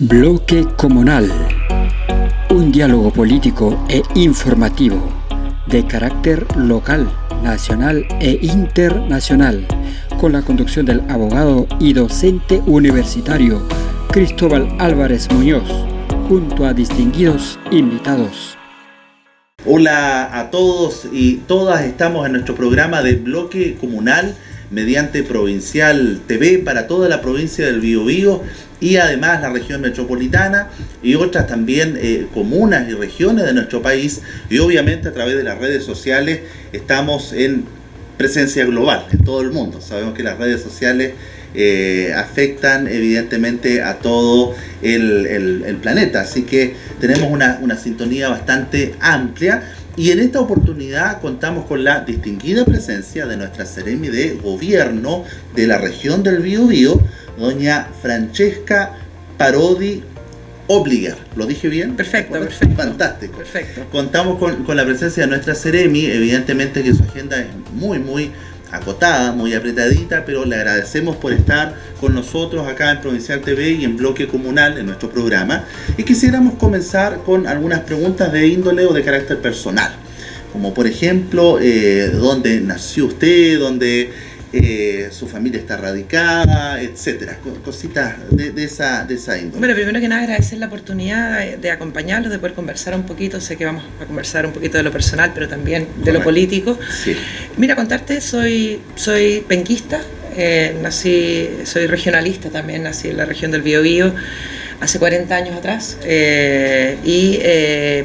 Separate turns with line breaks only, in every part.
Bloque Comunal, un diálogo político e informativo de carácter local, nacional e internacional, con la conducción del abogado y docente universitario Cristóbal Álvarez Muñoz, junto a distinguidos invitados.
Hola a todos y todas, estamos en nuestro programa de Bloque Comunal mediante Provincial TV para toda la provincia del Biobío y además la región metropolitana y otras también comunas y regiones de nuestro país, y obviamente a través de las redes sociales estamos en presencia global en todo el mundo. Sabemos que las redes sociales afectan evidentemente a todo el planeta, así que tenemos una sintonía bastante amplia. Y en esta oportunidad contamos con la distinguida presencia de nuestra Seremi de Gobierno de la región del Biobío, doña Francesca Parodi Obliger. ¿Lo dije bien?
Perfecto.
Fantástico.
Perfecto.
Contamos con la presencia de nuestra Seremi, evidentemente que su agenda es muy acotada, muy apretadita, pero le agradecemos por estar con nosotros acá en Provincial TV y en Bloque Comunal en nuestro programa. Y quisiéramos comenzar con algunas preguntas de índole o de carácter personal, como por ejemplo, ¿dónde nació usted? ¿Dónde su familia está radicada? Etcétera, cositas de esa índole.
Bueno, primero que nada agradecer la oportunidad de acompañarlos, de poder conversar un poquito. Sé que vamos a conversar un poquito de lo personal, pero también de lo político.
Sí.
Mira, contarte, soy penquista, soy regionalista también, nací en la región del Biobío hace 40 años atrás, y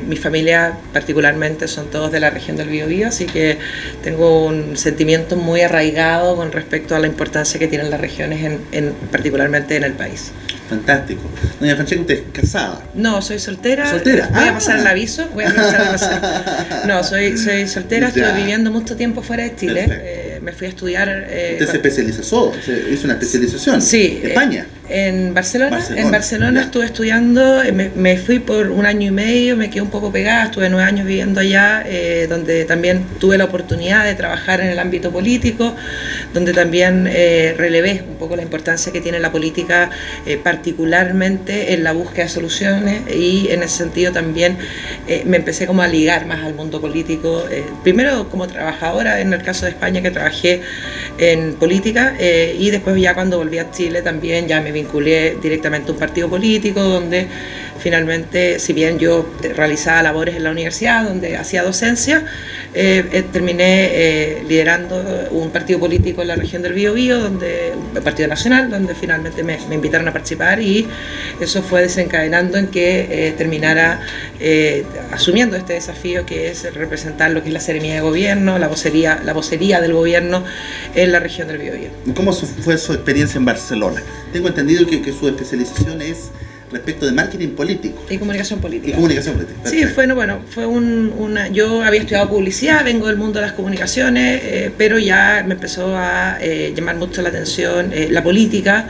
mi familia particularmente son todos de la región del Biobío, así que tengo un sentimiento muy arraigado con respecto a la importancia que tienen las regiones particularmente en el país.
Fantástico. Doña Francesca, ¿usted es casada?
No, soy soltera.
¿Soltera?
Voy a pasar el aviso, voy a aprovechar de pasar. No, soy soltera, estuve viviendo mucho tiempo fuera de Chile. Me fui a estudiar.
¿Usted se especializó? ¿Hizo una especialización?
Sí.
¿España?
En Barcelona. En Barcelona estuve estudiando, me fui por 1 año y medio, me quedé un poco pegada, estuve 9 años viviendo allá, donde también tuve la oportunidad de trabajar en el ámbito político, donde también relevé un poco la importancia que tiene la política, particularmente en la búsqueda de soluciones, y en ese sentido también me empecé como a ligar más al mundo político, primero como trabajadora en el caso de España, que trabajé en política, y después ya cuando volví a Chile también ya me vinculé directamente a un partido político, donde finalmente, si bien yo realizaba labores en la universidad, donde hacía docencia, terminé liderando un partido político en la región del Biobío, un partido nacional, donde finalmente me invitaron a participar, y eso fue desencadenando en que terminara asumiendo este desafío, que es representar lo que es la Seremía de Gobierno, la vocería del gobierno en la región del Biobío.
¿Cómo fue su experiencia en Barcelona? Tengo entendido que su especialización es respecto de marketing político.
Y comunicación política.
Sí,
yo había estudiado publicidad, vengo del mundo de las comunicaciones, pero ya me empezó a llamar mucho la atención la política,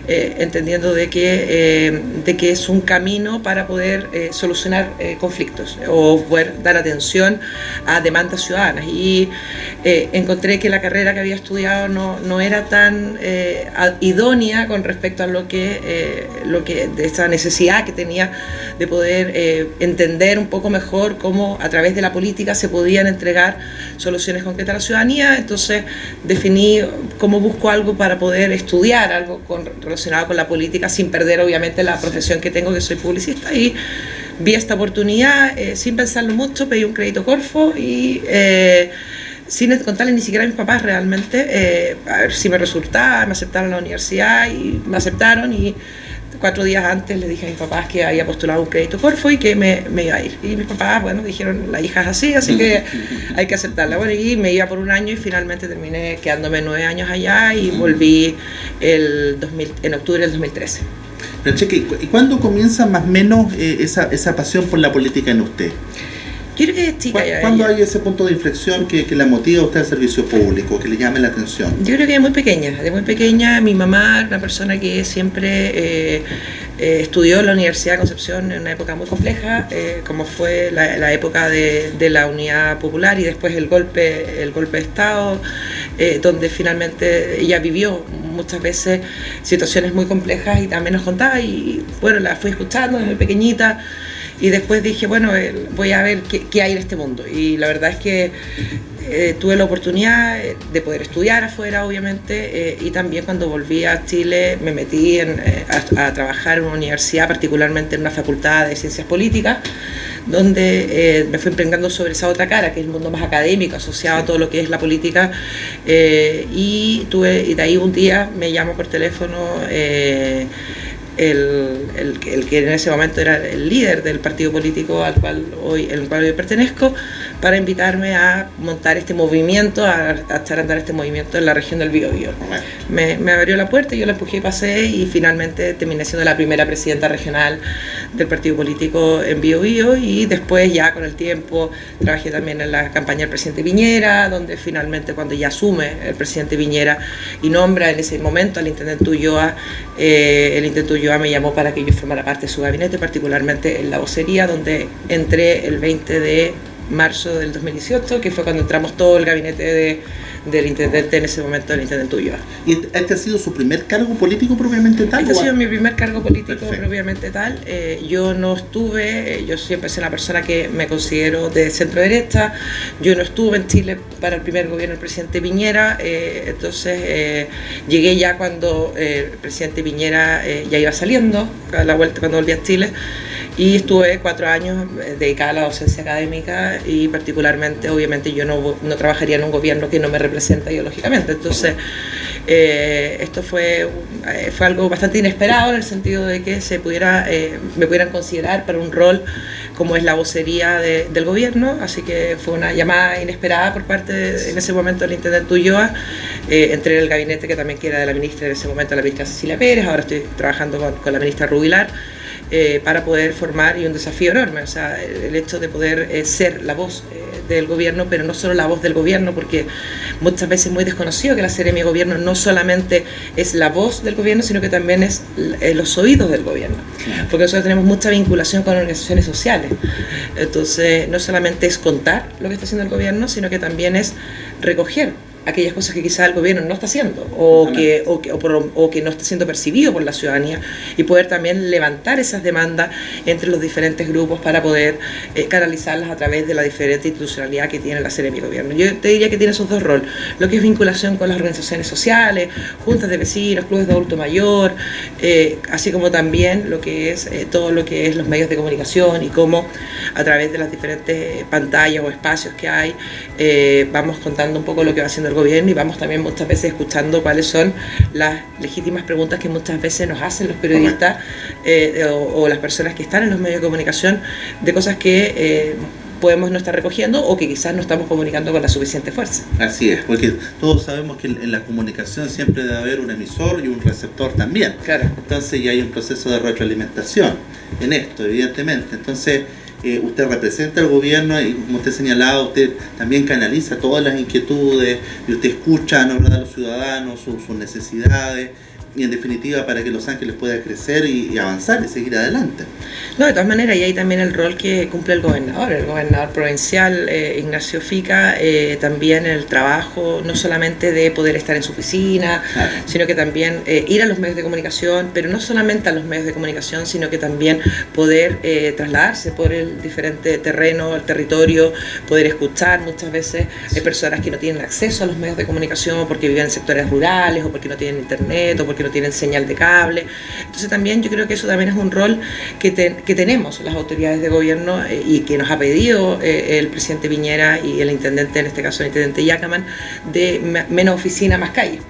entendiendo de que es un camino para poder solucionar conflictos o poder dar atención a demandas ciudadanas, y encontré que la carrera que había estudiado no era tan idónea con respecto a lo que de esa necesidad que tenía de poder entender un poco mejor cómo a través de la política se podían entregar soluciones concretas a la ciudadanía. Entonces definí cómo busco algo para poder estudiar algo relacionado con la política sin perder obviamente la profesión que tengo, que soy publicista, y vi esta oportunidad sin pensarlo mucho, pedí un crédito Corfo y sin contarle ni siquiera a mis papás realmente, a ver si me resultaba. Me aceptaron en la universidad y me aceptaron, y 4 días antes le dije a mis papás que había postulado un crédito Corfo y que me iba a ir. Y mis papás, dijeron, la hija es así que hay que aceptarla. Bueno, y me iba por 1 año y finalmente terminé quedándome 9 años allá y volví en octubre del 2013.
Francesca, ¿y cuándo comienza más o menos esa pasión por la política en usted?
Yo creo que es chica.
¿Cuándo hay ese punto de inflexión que la motiva a usted al servicio público, que le llame la atención?
Yo creo que de muy pequeña. Mi mamá, una persona que siempre estudió en la Universidad de Concepción en una época muy compleja, como fue la época de la Unidad Popular y después el golpe de Estado, donde finalmente ella vivió muchas veces situaciones muy complejas y también nos contaba, y bueno, la fui escuchando desde muy pequeñita. Y después dije, bueno, voy a ver qué hay en este mundo. Y la verdad es que tuve la oportunidad de poder estudiar afuera, obviamente, y también cuando volví a Chile me metí a trabajar en una universidad, particularmente en una facultad de ciencias políticas, donde me fui emprendando sobre esa otra cara, que es el mundo más académico, asociado a todo lo que es la política. Y de ahí un día me llamó por teléfono el que en ese momento era el líder del partido político al cual hoy pertenezco, para invitarme a montar este movimiento, a echar a andar este movimiento en la región del Biobío. Me abrió la puerta, yo la empujé y pasé, y finalmente terminé siendo la primera presidenta regional del partido político en Biobío, y después ya con el tiempo trabajé también en la campaña del presidente Piñera, donde finalmente cuando ya asume el presidente Piñera y nombra en ese momento al intendente Ulloa, el intendente Ulloa me llamó para que yo formara parte de su gabinete, particularmente en la vocería, donde entré el 20 de marzo del 2018, que fue cuando entramos todo el gabinete del intendente en ese momento, el intendente Ulloa.
¿Y este ha sido su primer cargo político propiamente tal?
Este ha sido mi primer cargo político. Perfecto. Propiamente tal. Yo siempre soy una persona que me considero de centro derecha. Yo no estuve en Chile para el primer gobierno del presidente Piñera, entonces llegué ya cuando el presidente Piñera ya iba saliendo a la vuelta, cuando volví a Chile. Y estuve 4 años dedicada a la docencia académica, y particularmente, obviamente, yo no trabajaría en un gobierno que no me representa ideológicamente. Entonces, esto fue algo bastante inesperado, en el sentido de que me pudieran considerar para un rol como es la vocería del gobierno. Así que fue una llamada inesperada por parte, en ese momento, del intendente Ulloa. Entré en el gabinete que también era de la ministra en ese momento, la ministra Cecilia Pérez. Ahora estoy trabajando con la ministra Rubilar, para poder formar, y un desafío enorme, o sea, el hecho de poder ser la voz del gobierno, pero no solo la voz del gobierno, porque muchas veces es muy desconocido que la Seremi de Gobierno no solamente es la voz del gobierno, sino que también es los oídos del gobierno, porque nosotros tenemos mucha vinculación con organizaciones sociales. Entonces, no solamente es contar lo que está haciendo el gobierno, sino que también es recoger aquellas cosas que quizás el gobierno no está haciendo, o que no está siendo percibido por la ciudadanía, y poder también levantar esas demandas entre los diferentes grupos para poder canalizarlas a través de la diferente institucionalidad que tiene la Seremi de Gobierno. Yo te diría que tiene esos dos roles, lo que es vinculación con las organizaciones sociales, juntas de vecinos, clubes de adulto mayor, así como también lo que es todo lo que es los medios de comunicación, y cómo a través de las diferentes pantallas o espacios que hay vamos contando un poco lo que va haciendo el gobierno, y vamos también muchas veces escuchando cuáles son las legítimas preguntas que muchas veces nos hacen los periodistas o las personas que están en los medios de comunicación, de cosas que podemos no estar recogiendo, o que quizás no estamos comunicando con la suficiente fuerza.
Así es, porque todos sabemos que en la comunicación siempre debe haber un emisor y un receptor también.
Claro.
Entonces ya hay un proceso de retroalimentación en esto, evidentemente. Entonces, usted representa al gobierno, y como usted señalaba, usted también canaliza todas las inquietudes, y usted escucha, ¿no?, a los ciudadanos, sus necesidades, y en definitiva para que Los Ángeles pueda crecer y avanzar y seguir adelante.
No, de todas maneras, y hay también el rol que cumple el gobernador provincial, Ignacio Fica, también el trabajo, no solamente de poder estar en su oficina, claro, sino que también ir a los medios de comunicación, pero no solamente a los medios de comunicación, sino que también poder trasladarse por el diferente terreno, el territorio, poder escuchar. Muchas veces hay personas que no tienen acceso a los medios de comunicación porque viven en sectores rurales, o porque no tienen internet, o porque no tienen señal de cable. Entonces también yo creo que eso también es un rol que tenemos las autoridades de gobierno, y que nos ha pedido el presidente Piñera y el intendente, en este caso el intendente Yacaman, de menos oficina, más calle.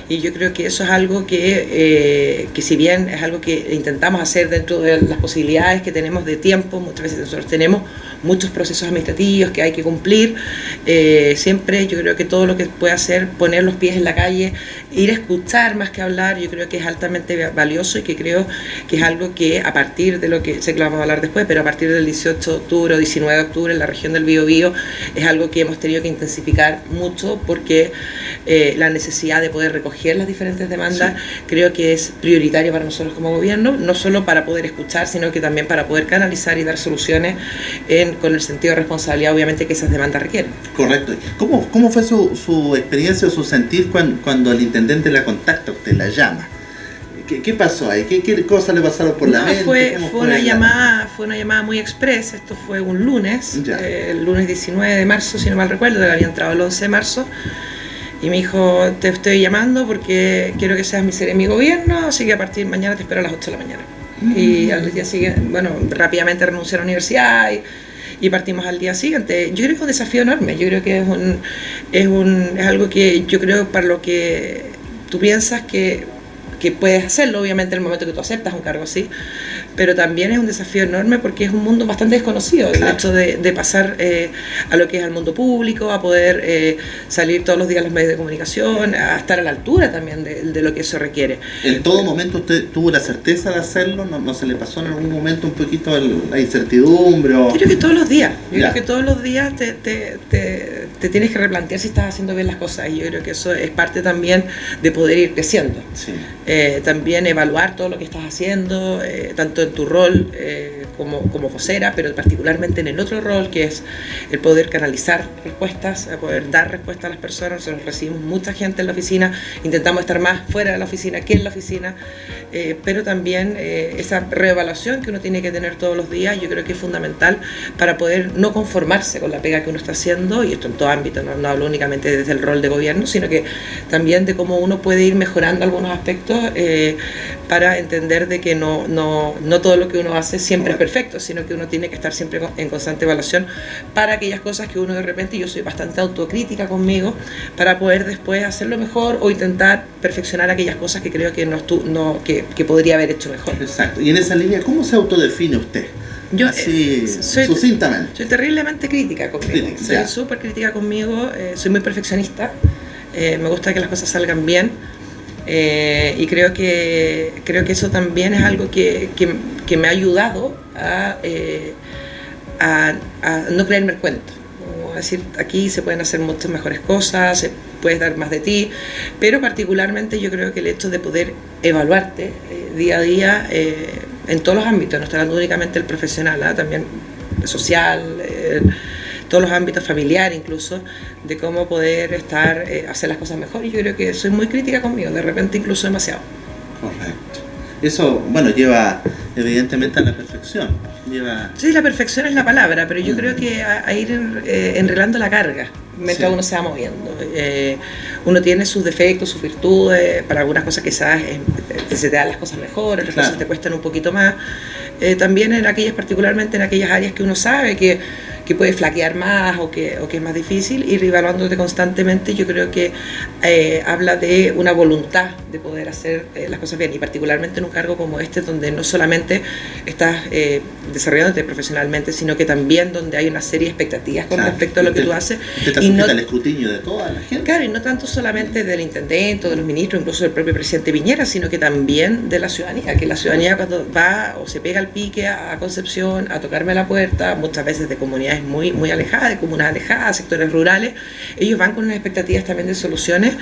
Y yo creo que eso es algo que si bien es algo que intentamos hacer dentro de las posibilidades que tenemos de tiempo, muchas veces nosotros tenemos muchos procesos administrativos que hay que cumplir, siempre yo creo que todo lo que puede hacer, poner los pies en la calle, ir a escuchar más que hablar, yo creo que es altamente valioso, y que creo que es algo que a partir de lo que, sé que lo vamos a hablar después, pero a partir del 18 de octubre o 19 de octubre en la región del Biobío es algo que hemos tenido que intensificar mucho, porque la necesidad de poder recoger las diferentes demandas,
Sí.
creo que es prioritario para nosotros como gobierno, no solo para poder escuchar, sino que también para poder canalizar y dar soluciones con el sentido de responsabilidad, obviamente, que esas demandas requieren.
Correcto. ¿Cómo fue su experiencia o su sentir cuando el intendente la contacta, usted la llama? ¿Qué pasó ahí? ¿Qué cosas le pasaron por la mente?
Fue una llamada muy express. Esto fue un lunes, el lunes 19 de marzo, si no mal recuerdo, había entrado el 11 de marzo, y me dijo: te estoy llamando porque quiero que seas mi seremi gobierno, así que a partir de mañana te espero a las 8 de la mañana. Y al día siguiente, rápidamente renuncié a la universidad y partimos al día siguiente. Yo creo que es un desafío enorme, yo creo que es algo que yo creo para lo que tú piensas que puedes hacerlo, obviamente, en el momento que tú aceptas un cargo así, pero también es un desafío enorme porque es un mundo bastante desconocido. Claro. El hecho de pasar a lo que es el mundo público, a poder salir todos los días a los medios de comunicación, a estar a la altura también de lo que eso requiere.
¿En todo momento usted tuvo la certeza de hacerlo? ¿No se le pasó en algún momento un poquito la incertidumbre?
Yo creo que todos los días. Yo creo que todos los días te tienes que replantear si estás haciendo bien las cosas, y yo creo que eso es parte también de poder ir creciendo.
Sí.
También evaluar todo lo que estás haciendo, tanto en tu rol como vocera, pero particularmente en el otro rol, que es el poder canalizar respuestas, poder dar respuestas a las personas. Nosotros recibimos mucha gente en la oficina, intentamos estar más fuera de la oficina que en la oficina, pero también esa reevaluación que uno tiene que tener todos los días, yo creo que es fundamental para poder no conformarse con la pega que uno está haciendo, y esto en todo ámbito, no hablo únicamente desde el rol de gobierno, sino que también de cómo uno puede ir mejorando algunos aspectos para entender de que no todo lo que uno hace siempre es perfecto, sino que uno tiene que estar siempre en constante evaluación para aquellas cosas que uno de repente, yo soy bastante autocrítica conmigo, para poder después hacerlo mejor o intentar perfeccionar aquellas cosas que creo que podría haber hecho mejor.
Exacto. Y en esa línea, ¿cómo se autodefine usted?
Yo
sucintamente.
Soy terriblemente crítica conmigo, soy súper crítica conmigo, soy muy perfeccionista, me gusta que las cosas salgan bien. Y creo que eso también es algo que me ha ayudado a no creerme el cuento. Es decir, aquí se pueden hacer muchas mejores cosas, se puede dar más de ti, pero particularmente yo creo que el hecho de poder evaluarte día a día en todos los ámbitos, no estoy hablando únicamente del profesional, también el social, todos los ámbitos, familiar incluso, de cómo poder hacer las cosas mejor. Y yo creo que soy muy crítica conmigo, de repente incluso demasiado.
Correcto. Eso, lleva evidentemente a la perfección.
Sí, la perfección es la palabra, pero yo creo que a ir enrelando la carga mientras uno se va moviendo. Uno tiene sus defectos, sus virtudes, para algunas cosas quizás se te dan las cosas mejor, otras cosas te cuestan un poquito más. También particularmente en aquellas áreas que uno sabe que puede flaquear más o que es más difícil, ir evaluándote constantemente. Yo creo que habla de una voluntad de poder hacer las cosas bien, y particularmente en un cargo como este, donde no solamente estás desarrollándote profesionalmente, sino que también donde hay una serie de expectativas con respecto a lo que tú haces.
Y no el escrutinio de toda la gente.
Claro, y no tanto solamente del intendente o de los ministros, incluso del propio presidente Piñera, sino que también de la ciudadanía, que la ciudadanía cuando va o se pega al pique a Concepción, a tocarme la puerta, muchas veces de comunidades muy, muy alejadas, de comunas alejadas, sectores rurales, ellos van con unas expectativas también de soluciones,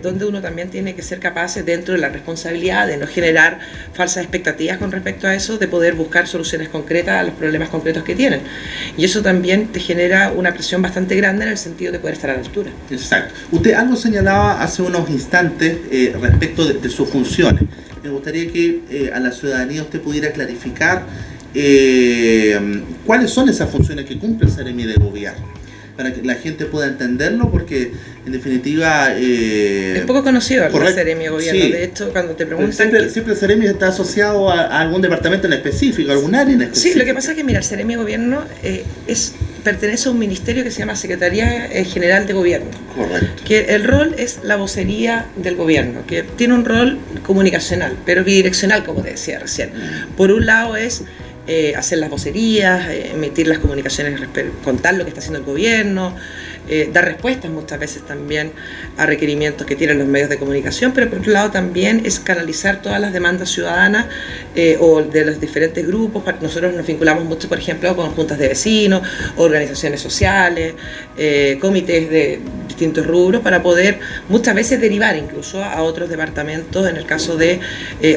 donde uno también tiene que ser capaces, dentro de la responsabilidad de no generar falsas expectativas con respecto a eso, de poder buscar soluciones concretas a los problemas concretos que tienen. Y eso también te genera una presión bastante grande en el sentido de poder estar a la altura. Exacto.
Usted algo señalaba hace unos instantes respecto de sus funciones. Me gustaría que a la ciudadanía usted pudiera clarificar cuáles son esas funciones que cumple el Seremi de Gobierno, para que la gente pueda entenderlo, porque en definitiva
es poco conocido el Seremi de Gobierno. Sí. De hecho, cuando te preguntan
siempre el Seremi está asociado a algún departamento en específico, a algún área en específico.
Sí, lo que pasa es que, mira, el Seremi de Gobierno pertenece a un ministerio que se llama Secretaría General de Gobierno.
Correcto.
Que el rol es la vocería del gobierno, que tiene un rol comunicacional, pero bidireccional, como te decía recién. Por un lado es hacer las vocerías, emitir las comunicaciones, contar lo que está haciendo el gobierno, dar respuestas muchas veces también a requerimientos que tienen los medios de comunicación, pero por otro lado también es canalizar todas las demandas ciudadanas o de los diferentes grupos. Nosotros nos vinculamos mucho, por ejemplo, con juntas de vecinos, organizaciones sociales, comités de distintos rubros, para poder muchas veces derivar incluso a otros departamentos, en el caso de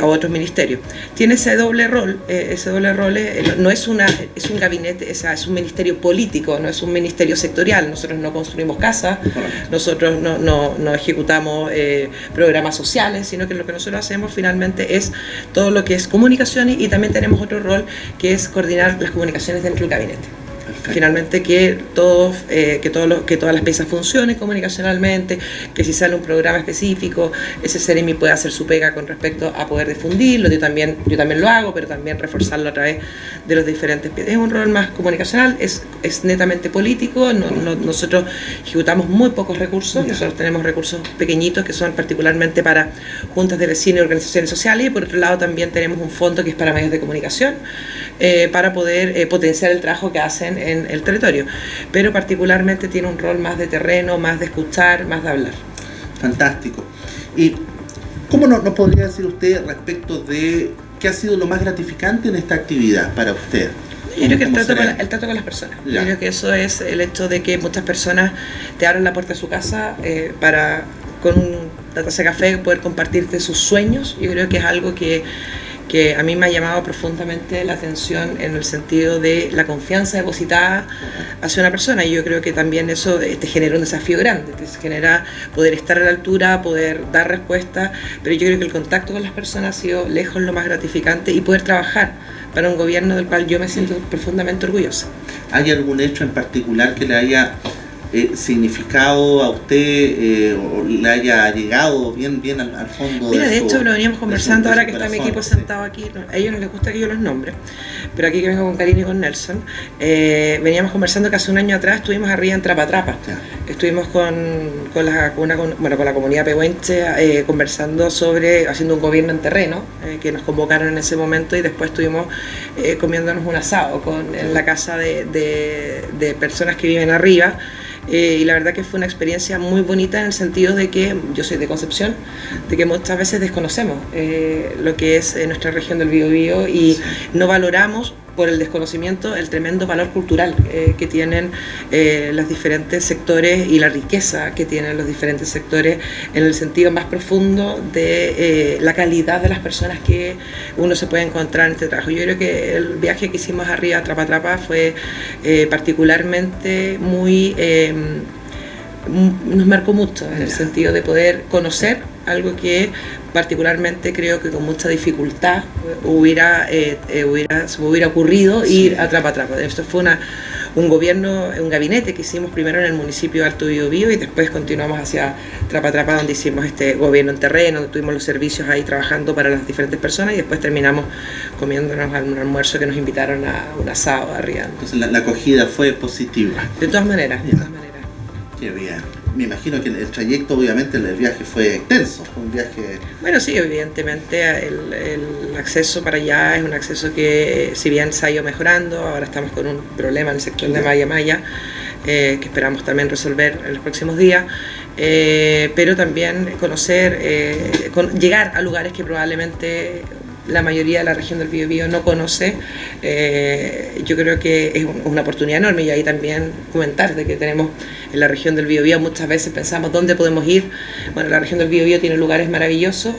a otros ministerios. Tiene ese doble rol, no es un gabinete, es un ministerio político, no es un ministerio sectorial. Nosotros no construimos casas, nosotros no ejecutamos programas sociales, sino que lo que nosotros hacemos finalmente es todo lo que es comunicaciones, y también tenemos otro rol que es coordinar las comunicaciones dentro del gabinete. Finalmente que todas las piezas funcionen comunicacionalmente, que si sale un programa específico, ese Seremi puede hacer su pega con respecto a poder difundirlo. Yo también lo hago, pero también reforzarlo a través de los diferentes piezas. Es un rol más comunicacional, es netamente político. Nosotros ejecutamos muy pocos recursos, nosotros tenemos recursos pequeñitos que son particularmente para juntas de vecinos y organizaciones sociales, y por otro lado también tenemos un fondo que es para medios de comunicación, para poder potenciar el trabajo que hacen en el territorio, pero particularmente tiene un rol más de terreno, más de escuchar, más de hablar.
Fantástico. ¿Y cómo nos podría decir usted respecto de qué ha sido lo más gratificante en esta actividad para usted?
Yo creo que el trato con las personas. Yo creo que eso es el hecho de que muchas personas te abren la puerta de su casa para, con una taza de café, poder compartirte sus sueños. Yo creo que es algo que a mí me ha llamado profundamente la atención, en el sentido de la confianza depositada hacia una persona, y yo creo que también eso te genera un desafío grande, te genera poder estar a la altura, poder dar respuesta, pero yo creo que el contacto con las personas ha sido lejos lo más gratificante, y poder trabajar para un gobierno del cual yo me siento profundamente orgullosa.
¿Hay algún hecho en particular que le haya significado a usted o le haya llegado bien al fondo?
Mira, de hecho lo veníamos conversando ahora que está mi equipo sentado aquí. A ellos no les gusta que yo los nombre, pero aquí que vengo con Karina y con Nelson, veníamos conversando que hace un año atrás estuvimos arriba en Trapa Trapa. Estuvimos con la comunidad pehuenche conversando sobre haciendo un gobierno en terreno, que nos convocaron en ese momento, y después estuvimos comiéndonos un asado en la casa de personas que viven arriba. Y la verdad que fue una experiencia muy bonita, en el sentido de que yo soy de Concepción, de que muchas veces desconocemos lo que es nuestra región del Biobío, y no valoramos, por el desconocimiento, el tremendo valor cultural que tienen los diferentes sectores, y la riqueza que tienen los diferentes sectores, en el sentido más profundo de la calidad de las personas que uno se puede encontrar en este trabajo. Yo creo que el viaje que hicimos arriba a Trapa Trapa fue particularmente nos marcó mucho, en el sentido de poder conocer algo que particularmente creo que con mucha dificultad se me hubiera ocurrido ir a Trapa Trapa. Esto fue un gabinete que hicimos primero en el municipio de Alto Biobío, y después continuamos hacia Trapa Trapa, donde hicimos este gobierno en terreno, donde tuvimos los servicios ahí trabajando para las diferentes personas, y después terminamos comiéndonos un almuerzo que nos invitaron a un asado arriba.
Entonces la acogida fue positiva.
De todas maneras.
Qué bien. Me imagino que el trayecto, obviamente, el viaje fue extenso, fue un viaje...
Bueno, sí, evidentemente el acceso para allá es un acceso que, si bien se ha ido mejorando, ahora estamos con un problema en el sector de Maya, que esperamos también resolver en los próximos días, pero también llegar a lugares que probablemente la mayoría de la región del Biobío no conoce. Yo creo que es una oportunidad enorme, y ahí también comentar de que tenemos en la región del Biobío, muchas veces pensamos dónde podemos ir. Bueno, la región del Biobío tiene lugares maravillosos,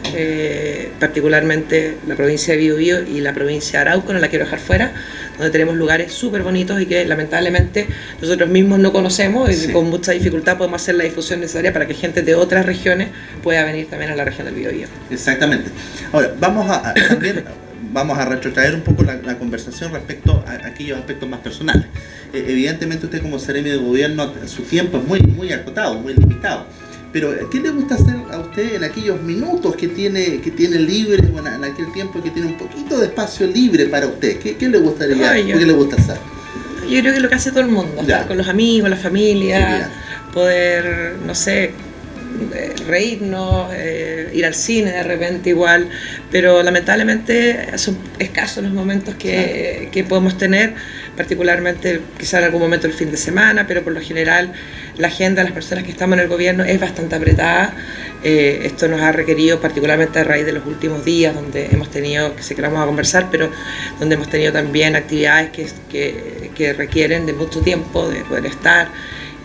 particularmente la provincia de Biobío y la provincia de Arauco, no la quiero dejar fuera, donde tenemos lugares súper bonitos y que lamentablemente nosotros mismos no conocemos, y con mucha dificultad podemos hacer la difusión necesaria para que gente de otras regiones pueda venir también a la región del Biobío.
Exactamente. Ahora, vamos a retrotraer un poco la conversación respecto a aquellos aspectos más personales. Evidentemente usted, como Seremi de Gobierno, su tiempo es muy acotado, muy limitado. Pero ¿qué le gusta hacer a usted en aquellos minutos que tiene libres, bueno, en aquel tiempo que tiene un poquito de espacio libre para usted? ¿Qué le gustaría, qué le gusta hacer?
Yo creo que lo que hace todo el mundo, estar con los amigos, la familia, poder, no sé, reírnos, ir al cine de repente igual, pero lamentablemente son escasos los momentos que podemos tener, particularmente quizá en algún momento el fin de semana, pero por lo general la agenda de las personas que estamos en el gobierno es bastante apretada. Esto nos ha requerido, particularmente a raíz de los últimos días, donde hemos tenido, que sé que vamos a conversar, pero donde hemos tenido también actividades que requieren de mucho tiempo, de poder estar,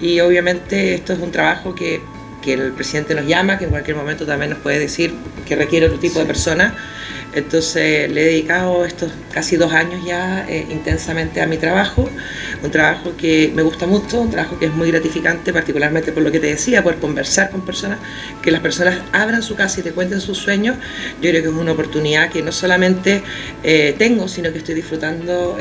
y obviamente esto es un trabajo que el presidente nos llama, que en cualquier momento también nos puede decir que requiere otro tipo de personas. Entonces le he dedicado estos casi 2 años ya intensamente a mi trabajo, un trabajo que me gusta mucho, un trabajo que es muy gratificante, particularmente por lo que te decía, poder conversar con personas, que las personas abran su casa y te cuenten sus sueños. Yo creo que es una oportunidad que no solamente tengo, sino que estoy disfrutando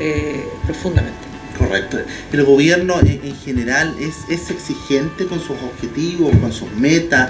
profundamente.
Correcto. ¿El gobierno en general es exigente con sus objetivos, con sus metas?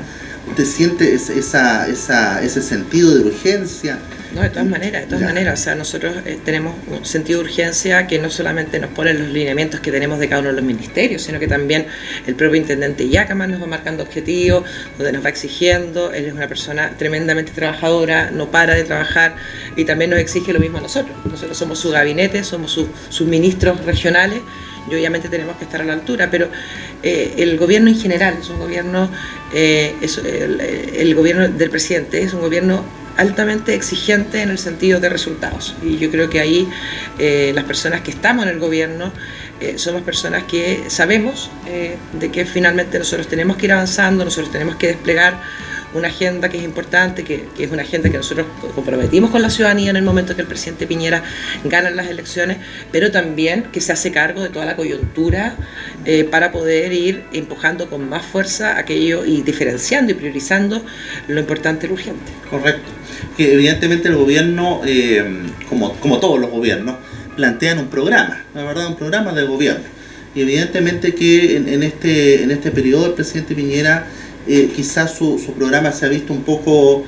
¿Usted siente ese sentido de urgencia?
No, de todas maneras, o sea, nosotros tenemos un sentido de urgencia que no solamente nos pone los lineamientos que tenemos de cada uno de los ministerios, sino que también el propio intendente Yacaman nos va marcando objetivos, donde nos va exigiendo. Él es una persona tremendamente trabajadora, no para de trabajar, y también nos exige lo mismo a nosotros. Nosotros somos su gabinete, somos sus ministros regionales, y obviamente tenemos que estar a la altura, pero el gobierno en general es un gobierno, el gobierno del presidente es un gobierno altamente exigente en el sentido de resultados, y yo creo que ahí las personas que estamos en el gobierno somos personas que sabemos de que finalmente nosotros tenemos que ir avanzando, nosotros tenemos que desplegar una agenda que es importante, que es una agenda que nosotros comprometimos con la ciudadanía en el momento que el presidente Piñera gana las elecciones, pero también que se hace cargo de toda la coyuntura para poder ir empujando con más fuerza aquello y diferenciando y priorizando lo importante y lo urgente.
Correcto. Que evidentemente el gobierno, como todos los gobiernos, plantean un programa, la verdad, un programa de gobierno. Y evidentemente que en este periodo el presidente Piñera quizás su programa se ha visto un poco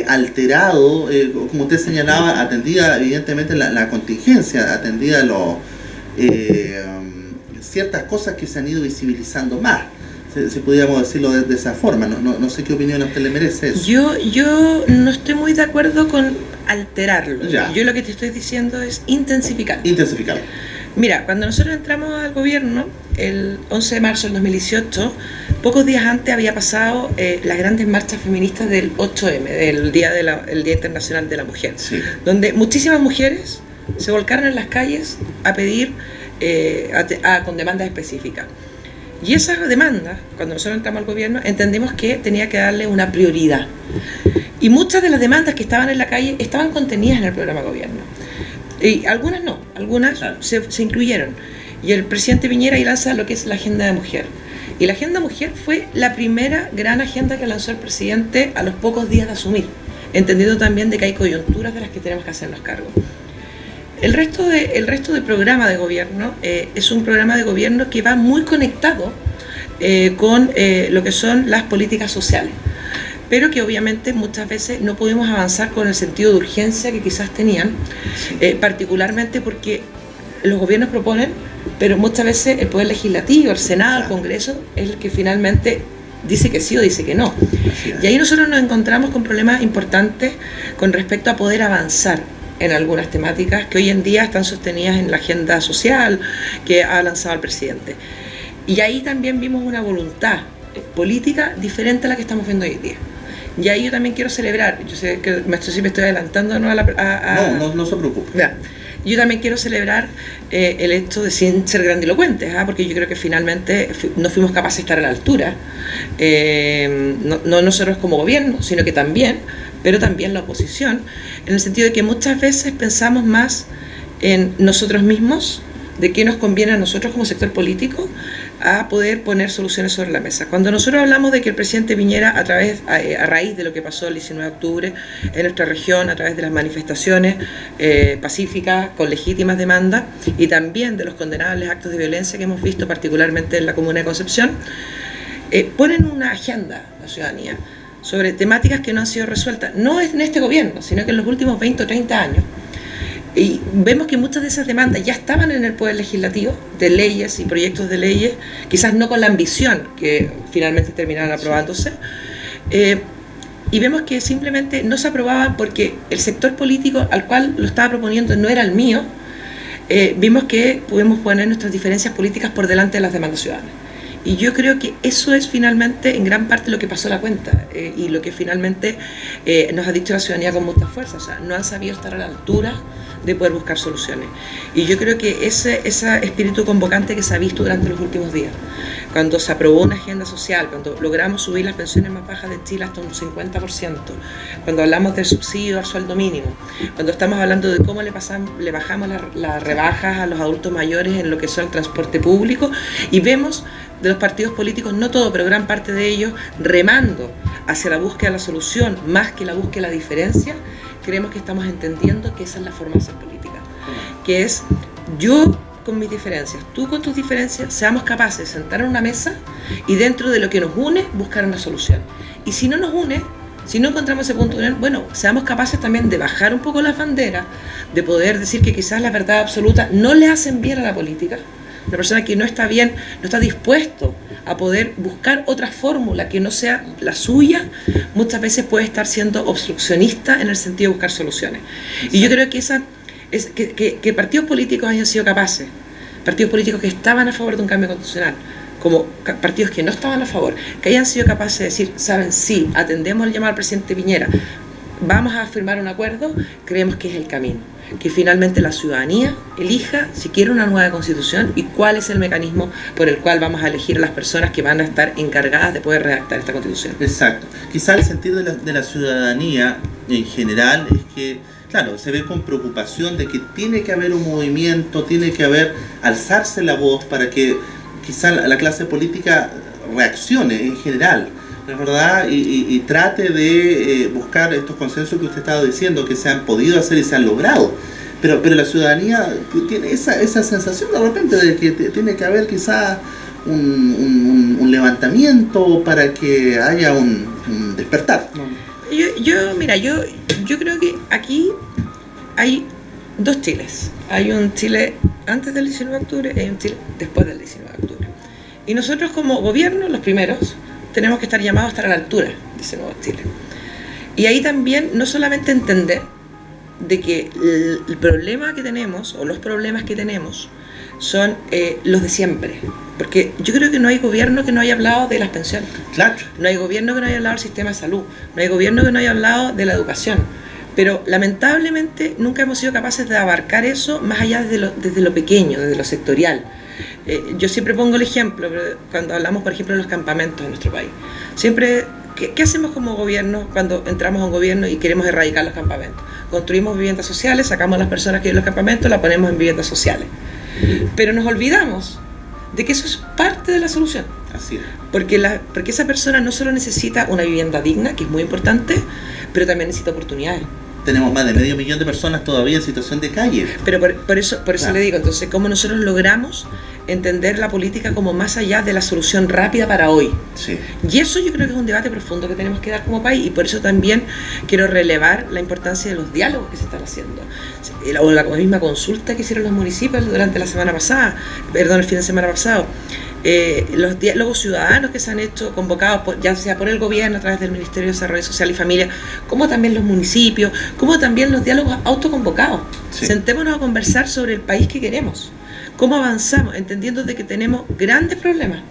alterado, como usted señalaba, atendida evidentemente la contingencia, atendida ciertas cosas que se han ido visibilizando más, si pudiéramos decirlo de esa forma. No sé qué opinión a usted le merece eso.
Yo no estoy muy de acuerdo con alterarlo.
Ya.
Yo lo que te estoy diciendo es intensificar. Mira, cuando nosotros entramos al gobierno, el 11 de marzo del 2018, pocos días antes había pasado las grandes marchas feministas del 8M, el Día Internacional de la Mujer, sí, donde muchísimas mujeres se volcaron en las calles a pedir con demandas específicas. Y esas demandas, cuando nosotros entramos al gobierno, entendimos que tenía que darle una prioridad. Y muchas de las demandas que estaban en la calle estaban contenidas en el programa de gobierno. Y algunas no, algunas claro, se incluyeron. Y el presidente Piñera ahí lanza lo que es la Agenda de Mujer. Y la Agenda Mujer fue la primera gran agenda que lanzó el presidente a los pocos días de asumir, entendiendo también de que hay coyunturas de las que tenemos que hacernos cargo. El resto de programa de gobierno es un programa de gobierno que va muy conectado con lo que son las políticas sociales, pero que obviamente muchas veces no pudimos avanzar con el sentido de urgencia que quizás tenían, particularmente porque los gobiernos proponen, pero muchas veces el Poder Legislativo, el Senado, el Congreso, es el que finalmente dice que sí o dice que no. Y ahí nosotros nos encontramos con problemas importantes con respecto a poder avanzar en algunas temáticas que hoy en día están sostenidas en la agenda social que ha lanzado el presidente. Y ahí también vimos una voluntad política diferente a la que estamos viendo hoy en día. Y ahí yo también quiero celebrar, yo sé que me estoy adelantando, ¿no?
No se preocupe.
Ya. Yo también quiero celebrar el hecho de, sin ser grandilocuentes, porque yo creo que finalmente no fuimos capaces de estar a la altura, no nosotros como gobierno, sino que también, pero también la oposición, en el sentido de que muchas veces pensamos más en nosotros mismos, de qué nos conviene a nosotros como sector político, a poder poner soluciones sobre la mesa. Cuando nosotros hablamos de que el presidente Piñera, a raíz de lo que pasó el 19 de octubre en nuestra región, a través de las manifestaciones pacíficas con legítimas demandas y también de los condenables actos de violencia que hemos visto particularmente en la comuna de Concepción, ponen una agenda a la ciudadanía sobre temáticas que no han sido resueltas, no en este gobierno, sino que en los últimos 20 o 30 años. Y vemos que muchas de esas demandas ya estaban en el Poder Legislativo, de leyes y proyectos de leyes, quizás no con la ambición que finalmente terminaron aprobándose, y vemos que simplemente no se aprobaban porque el sector político al cual lo estaba proponiendo no era el mío. Vimos que pudimos poner nuestras diferencias políticas por delante de las demandas ciudadanas. Y yo creo que eso es finalmente en gran parte lo que pasó la cuenta, y lo que finalmente nos ha dicho la ciudadanía con mucha fuerza. O sea, no han sabido estar a la altura de poder buscar soluciones. Y yo creo que ese espíritu convocante que se ha visto durante los últimos días, cuando se aprobó una agenda social, cuando logramos subir las pensiones más bajas de Chile hasta un 50%, cuando hablamos del subsidio al sueldo mínimo, cuando estamos hablando de cómo le bajamos las rebajas a los adultos mayores en lo que son el transporte público, y vemos de los partidos políticos, no todo, pero gran parte de ellos, remando hacia la búsqueda de la solución más que la búsqueda de la diferencia. Creemos que estamos entendiendo que esa es la forma de hacer política, que es yo con mis diferencias, tú con tus diferencias, seamos capaces de sentar en una mesa y dentro de lo que nos une buscar una solución. Y si no nos une, si no encontramos ese punto de unión, bueno, seamos capaces también de bajar un poco las banderas, de poder decir que quizás la verdad absoluta no le hacen bien a la política. Una persona que no está bien, no está dispuesto a poder buscar otra fórmula que no sea la suya, muchas veces puede estar siendo obstruccionista en el sentido de buscar soluciones. Y yo creo que que partidos políticos hayan sido capaces, partidos políticos que estaban a favor de un cambio constitucional, como partidos que no estaban a favor, que hayan sido capaces de decir, saben, sí, atendemos el llamado al presidente Piñera, vamos a firmar un acuerdo, creemos que es el camino. Que finalmente la ciudadanía elija si quiere una nueva constitución y cuál es el mecanismo por el cual vamos a elegir a las personas que van a estar encargadas de poder redactar esta constitución.
Exacto. Quizá el sentir de la ciudadanía en general es que, claro, se ve con preocupación de que tiene que haber un movimiento, tiene que haber, alzarse la voz para que quizá la clase política reaccione en general, ¿no es verdad? Y trate de buscar estos consensos que usted estaba diciendo, que se han podido hacer y se han logrado. Pero la ciudadanía tiene esa sensación de repente de que tiene que haber quizá un levantamiento para que haya un despertar, ¿no?
Yo creo que aquí hay dos Chiles. Hay un Chile antes del 19 de octubre y hay un Chile después del 19 de octubre. Y nosotros como gobierno, los primeros, tenemos que estar llamados a estar a la altura de ese nuevo Chile. Y ahí también no solamente entender de que el problema que tenemos, o los problemas que tenemos, son los de siempre. Porque yo creo que no hay gobierno que no haya hablado de las pensiones.
Claro.
No hay gobierno que no haya hablado del sistema de salud. No hay gobierno que no haya hablado de la educación. Pero lamentablemente nunca hemos sido capaces de abarcar eso más allá desde lo pequeño, desde lo sectorial. Yo siempre pongo el ejemplo, cuando hablamos, por ejemplo, de los campamentos en nuestro país. Siempre, ¿qué hacemos como gobierno cuando entramos a un gobierno y queremos erradicar los campamentos? Construimos viviendas sociales, sacamos a las personas que viven en los campamentos, las ponemos en viviendas sociales. Pero nos olvidamos de que eso es parte de la solución.
Así es.
Porque esa persona no solo necesita una vivienda digna, que es muy importante, pero también necesita oportunidades.
Tenemos más de 500.000 de personas todavía en situación de calle.
Pero por eso le digo, entonces, ¿cómo nosotros logramos entender la política como más allá de la solución rápida para hoy?
Sí.
Y eso yo creo que es un debate profundo que tenemos que dar como país, y por eso también quiero relevar la importancia de los diálogos que se están haciendo. O la misma consulta que hicieron los municipios durante el fin de semana pasado. Los diálogos ciudadanos que se han hecho, convocados ya sea por el gobierno a través del Ministerio de Desarrollo Social y Familia, como también los municipios, como también los diálogos autoconvocados. Sí. Sentémonos a conversar sobre el país que queremos, cómo avanzamos, entendiendo de que tenemos grandes problemas,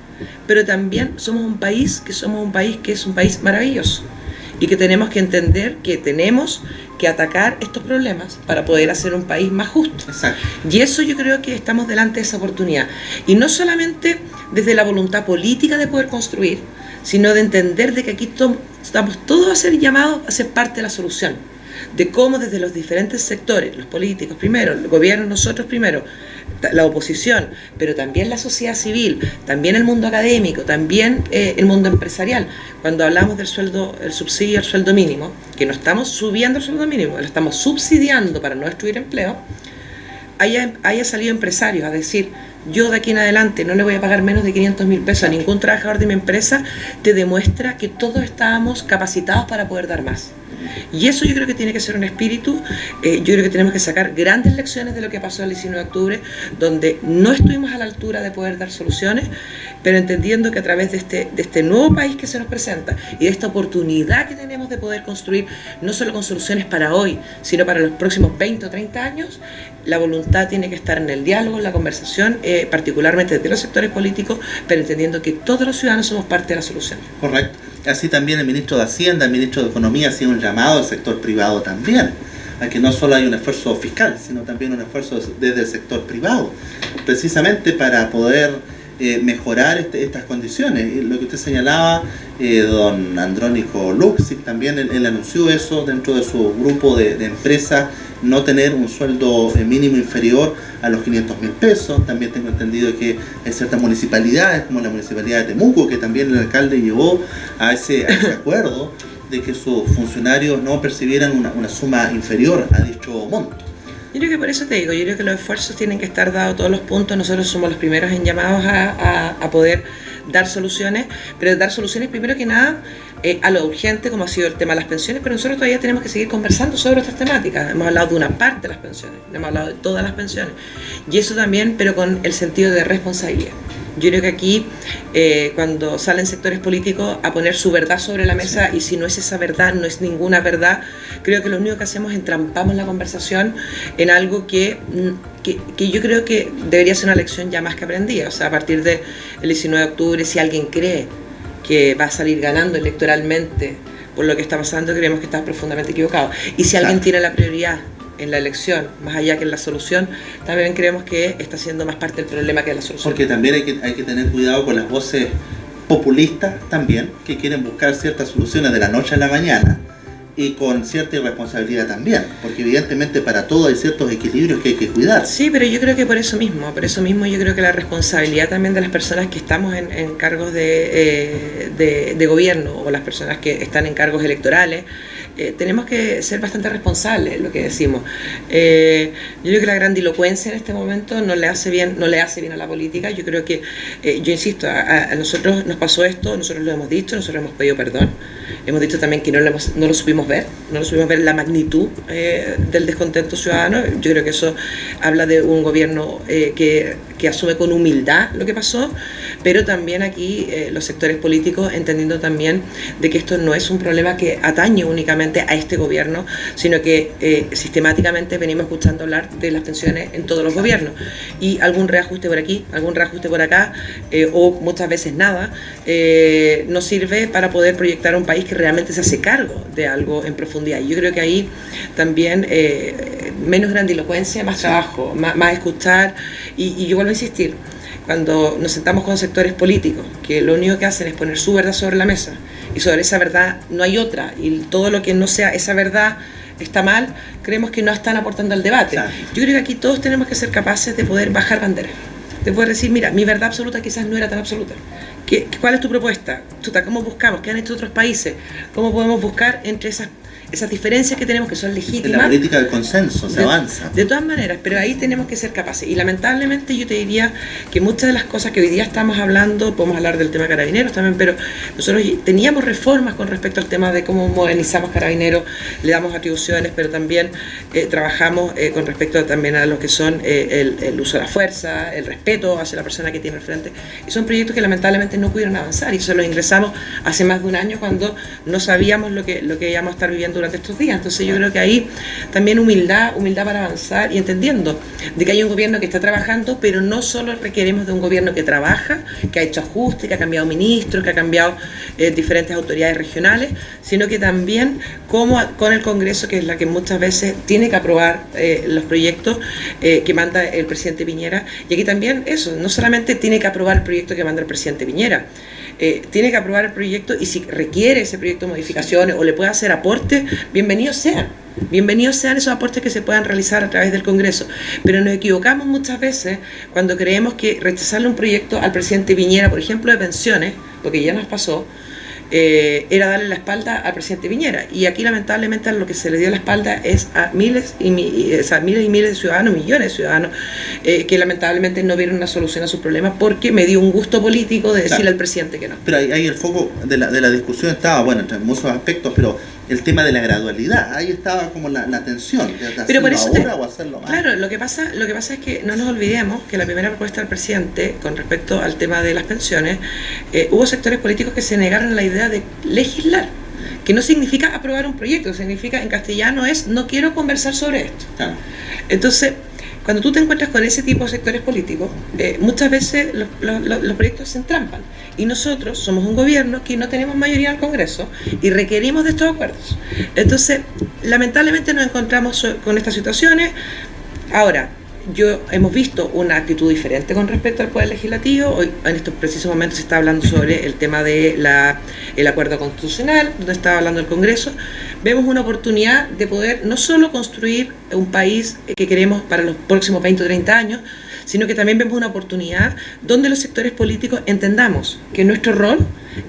pero también somos un país que es un país maravilloso, y que tenemos que entender que tenemos que atacar estos problemas para poder hacer un país más justo.
Exacto.
Y eso yo creo que estamos delante de esa oportunidad. Y no solamente desde la voluntad política de poder construir, sino de entender de que aquí estamos todos a ser llamados a ser parte de la solución. De cómo desde los diferentes sectores, los políticos primero, el gobierno, nosotros primero, la oposición, pero también la sociedad civil, también el mundo académico, también el mundo empresarial. Cuando hablamos del subsidio al sueldo mínimo, que no estamos subiendo el sueldo mínimo, lo estamos subsidiando para no destruir empleo, haya salido empresarios a decir, yo de aquí en adelante no le voy a pagar menos de 500.000 pesos a ningún trabajador de mi empresa, te demuestra que todos estábamos capacitados para poder dar más. Y eso yo creo que tiene que ser un espíritu. Yo creo que tenemos que sacar grandes lecciones de lo que pasó el 19 de octubre, donde no estuvimos a la altura de poder dar soluciones, pero entendiendo que a través de este nuevo país que se nos presenta y de esta oportunidad que tenemos de poder construir, no solo con soluciones para hoy, sino para los próximos 20 o 30 años, la voluntad tiene que estar en el diálogo, en la conversación, particularmente desde los sectores políticos, pero entendiendo que todos los ciudadanos somos parte de la solución.
Correcto. Así también el ministro de Hacienda, el ministro de Economía hacía un llamado al sector privado también, a que no solo hay un esfuerzo fiscal, sino también un esfuerzo desde el sector privado, precisamente para poder mejorar estas condiciones. Y lo que usted señalaba, don Andrónico Luksic, también él anunció eso dentro de su grupo de empresas, no tener un sueldo mínimo inferior a los 500.000 pesos. También tengo entendido que hay ciertas municipalidades, como la municipalidad de Temuco, que también el alcalde llegó a ese acuerdo de que sus funcionarios no percibieran una suma inferior a dicho monto.
Yo creo que por eso te digo, yo creo que los esfuerzos tienen que estar dados todos los puntos. Nosotros somos los primeros en llamados a poder dar soluciones, pero dar soluciones primero que nada a lo urgente, como ha sido el tema de las pensiones, pero nosotros todavía tenemos que seguir conversando sobre estas temáticas. Hemos hablado de una parte de las pensiones, no hemos hablado de todas las pensiones, y eso también, pero con el sentido de responsabilidad. Yo creo que aquí, cuando salen sectores políticos a poner su verdad sobre la mesa, y si no es esa verdad, no es ninguna verdad, creo que lo único que hacemos es entrampamos la conversación en algo que yo creo que debería ser una lección ya más que aprendida. O sea, a partir del 19 de octubre, si alguien cree que va a salir ganando electoralmente por lo que está pasando, creemos que está profundamente equivocado. Y si alguien tiene la prioridad en la elección, más allá que en la solución, también creemos que está siendo más parte del problema que de la solución.
Porque también hay que tener cuidado con las voces populistas también, que quieren buscar ciertas soluciones de la noche a la mañana, y con cierta irresponsabilidad también, porque evidentemente para todo hay ciertos equilibrios que hay que cuidar.
Sí, pero yo creo que por eso mismo yo creo que la responsabilidad también de las personas que estamos en cargos de gobierno, o las personas que están en cargos electorales, tenemos que ser bastante responsables en lo que decimos. Yo creo que la grandilocuencia en este momento no le hace bien a la política. Yo creo que, yo insisto, a nosotros nos pasó esto, nosotros lo hemos dicho, nosotros hemos pedido perdón, hemos dicho también que no lo supimos ver la magnitud del descontento ciudadano. Yo creo que eso habla de un gobierno que asume con humildad lo que pasó, pero también aquí los sectores políticos entendiendo también de que esto no es un problema que atañe únicamente a este gobierno, sino que sistemáticamente venimos escuchando hablar de las pensiones en todos los gobiernos, y algún reajuste por aquí, algún reajuste por acá, o muchas veces nada, no sirve para poder proyectar a un país que realmente se hace cargo de algo en profundidad. Yo creo que ahí también menos grandilocuencia, más trabajo, más escuchar, y yo vuelvo a insistir, cuando nos sentamos con sectores políticos que lo único que hacen es poner su verdad sobre la mesa, y sobre esa verdad no hay otra, y todo lo que no sea esa verdad está mal, creemos que no están aportando al debate. Claro. Yo creo que aquí todos tenemos que ser capaces de poder bajar banderas, de poder decir, mira, mi verdad absoluta quizás no era tan absoluta. ¿Cuál es tu propuesta? ¿Cómo buscamos? ¿Qué han hecho otros países? ¿Cómo podemos buscar entre esas diferencias que tenemos, que son legítimas?
En la política del consenso se avanza.
De todas maneras, pero ahí tenemos que ser capaces. Y lamentablemente yo te diría que muchas de las cosas que hoy día estamos hablando, podemos hablar del tema de Carabineros también, pero nosotros teníamos reformas con respecto al tema de cómo modernizamos Carabineros, le damos atribuciones, pero también trabajamos con respecto también a lo que son el uso de la fuerza, el respeto hacia la persona que tiene al frente. Y son proyectos que lamentablemente no pudieron avanzar, y eso lo ingresamos hace más de un año cuando no sabíamos lo que íbamos a estar viviendo durante estos días. Entonces yo creo que ahí también humildad para avanzar, y entendiendo de que hay un gobierno que está trabajando, pero no solo requerimos de un gobierno que trabaja, que ha hecho ajustes, que ha cambiado ministros, que ha cambiado diferentes autoridades regionales, sino que también como con el Congreso, que es la que muchas veces tiene que aprobar los proyectos que manda el presidente Piñera. Y aquí también eso, no solamente tiene que aprobar el proyecto que manda el presidente Piñera, tiene que aprobar el proyecto, y si requiere ese proyecto modificaciones o le puede hacer aportes, bienvenidos sean esos aportes que se puedan realizar a través del Congreso. Pero nos equivocamos muchas veces cuando creemos que rechazarle un proyecto al presidente Piñera, por ejemplo de pensiones, porque ya nos pasó, era darle la espalda al presidente Piñera, y aquí lamentablemente a lo que se le dio la espalda es a miles y miles de ciudadanos, millones de ciudadanos, que lamentablemente no vieron una solución a sus problemas porque me dio un gusto político de decirle al presidente que no.
Pero ahí el foco de la discusión estaba, bueno, entre muchos aspectos, pero el tema de la gradualidad. Ahí estaba como la tensión,
pero por eso
ahora o hacerlo más.
Claro, lo que pasa es que no nos olvidemos que la primera propuesta del presidente con respecto al tema de las pensiones, hubo sectores políticos que se negaron a la idea de legislar, que no significa aprobar un proyecto, significa en castellano es no quiero conversar sobre esto.
Claro.
Entonces, cuando tú te encuentras con ese tipo de sectores políticos, muchas veces los proyectos se entrampan. Y nosotros somos un gobierno que no tenemos mayoría en el Congreso y requerimos de estos acuerdos. Entonces, lamentablemente nos encontramos con estas situaciones. Ahora, hemos visto una actitud diferente con respecto al Poder Legislativo. Hoy, en estos precisos momentos, se está hablando sobre el tema de el acuerdo constitucional, donde está hablando el Congreso. Vemos una oportunidad de poder no solo construir un país que queremos para los próximos 20 o 30 años, sino que también vemos una oportunidad donde los sectores políticos entendamos que nuestro rol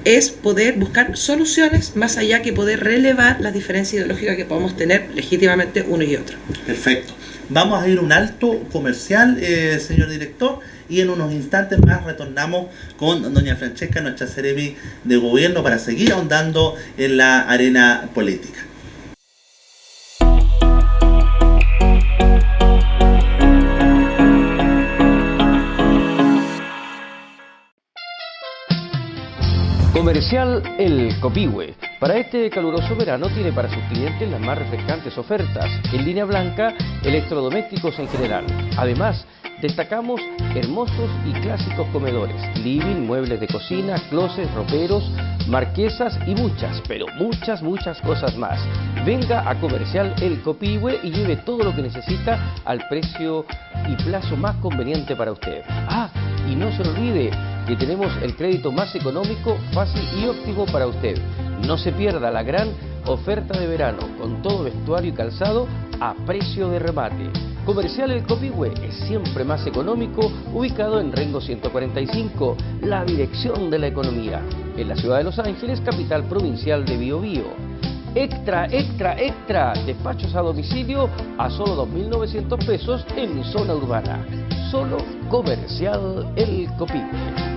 es poder buscar soluciones más allá que poder relevar las diferencias ideológicas que podamos tener legítimamente uno y otro.
Perfecto. Vamos a ir a un alto comercial, señor director, y en unos instantes más retornamos con doña Francesca, nuestra seremi de gobierno, para seguir ahondando en la arena política.
Comercial El Copihue. Para este caluroso verano tiene para sus clientes las más refrescantes ofertas. En línea blanca, electrodomésticos en general. Además, destacamos hermosos y clásicos comedores, living, muebles de cocina, closets, roperos, marquesas y muchas, pero muchas cosas más. Venga a Comercial El Copihue y lleve todo lo que necesita al precio y plazo más conveniente para usted. Y no se olvide que tenemos el crédito más económico, fácil y óptimo para usted. No se pierda la gran oferta de verano con todo vestuario y calzado a precio de remate. Comercial El Copihue es siempre más económico, ubicado en Rengo 145, la dirección de la economía, en la ciudad de Los Ángeles, capital provincial de Biobío. Extra, despachos a domicilio a solo 2.900 pesos en zona urbana. Solo Comercial El Copihue.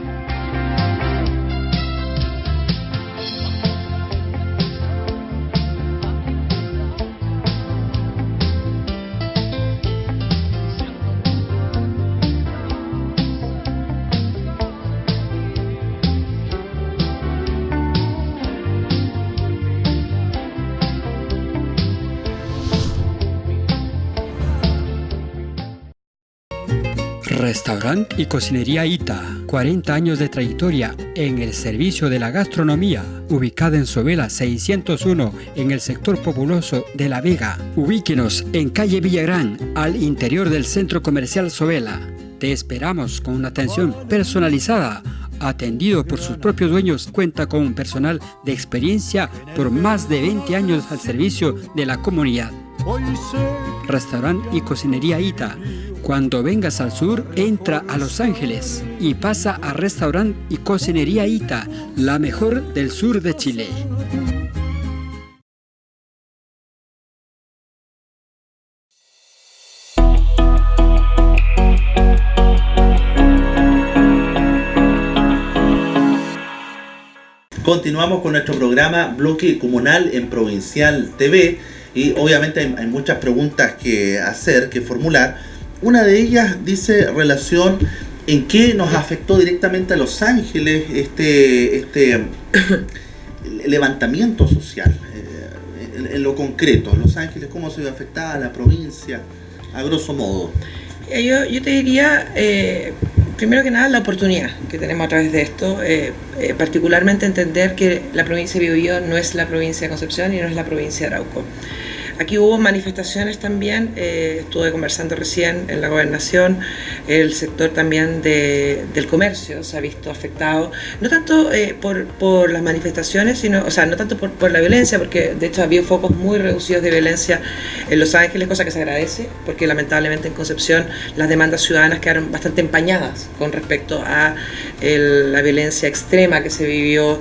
Restaurante y Cocinería Ita, 40 años de trayectoria en el servicio de la gastronomía, ubicada en Sovela 601 en el sector populoso de La Vega. Ubíquenos en calle Villagrán, al interior del Centro Comercial Sovela. Te esperamos con una atención personalizada. Atendido por sus propios dueños, cuenta con un personal de experiencia por más de 20 años al servicio de la comunidad. Restaurante y Cocinería Ita. Cuando vengas al sur, entra a Los Ángeles y pasa a Restaurante y Cocinería Ita, la mejor del sur de Chile.
Continuamos con nuestro programa Bloque Comunal en Provincial TV y obviamente hay muchas preguntas que hacer, que formular. Una de ellas dice relación en qué nos afectó directamente a Los Ángeles este levantamiento social, en lo concreto. Los Ángeles, cómo se ve afectada la provincia, a grosso modo.
Yo te diría, primero que nada, la oportunidad que tenemos a través de esto, particularmente entender que la provincia de Biobío no es la provincia de Concepción y no es la provincia de Arauco. Aquí hubo manifestaciones también, estuve conversando recién en la gobernación, el sector también del comercio se ha visto afectado, no tanto por las manifestaciones, sino, no tanto por la violencia, porque de hecho ha habido focos muy reducidos de violencia en Los Ángeles, cosa que se agradece, porque lamentablemente en Concepción las demandas ciudadanas quedaron bastante empañadas con respecto a la violencia extrema que se vivió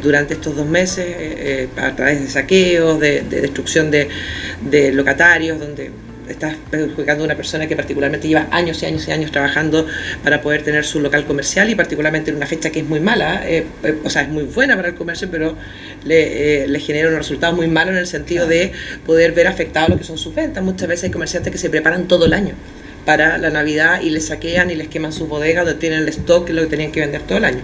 durante estos 2 meses, a través de saqueos, de destrucción de locatarios, donde estás perjudicando a una persona que particularmente lleva años y años y años trabajando para poder tener su local comercial, y particularmente en una fecha que es muy mala, o sea, es muy buena para el comercio, pero le genera unos resultados muy malos en el sentido de poder ver afectados lo que son sus ventas. Muchas veces hay comerciantes que se preparan todo el año para la Navidad y les saquean y les queman sus bodegas donde tienen el stock, que es lo que tenían que vender todo el año.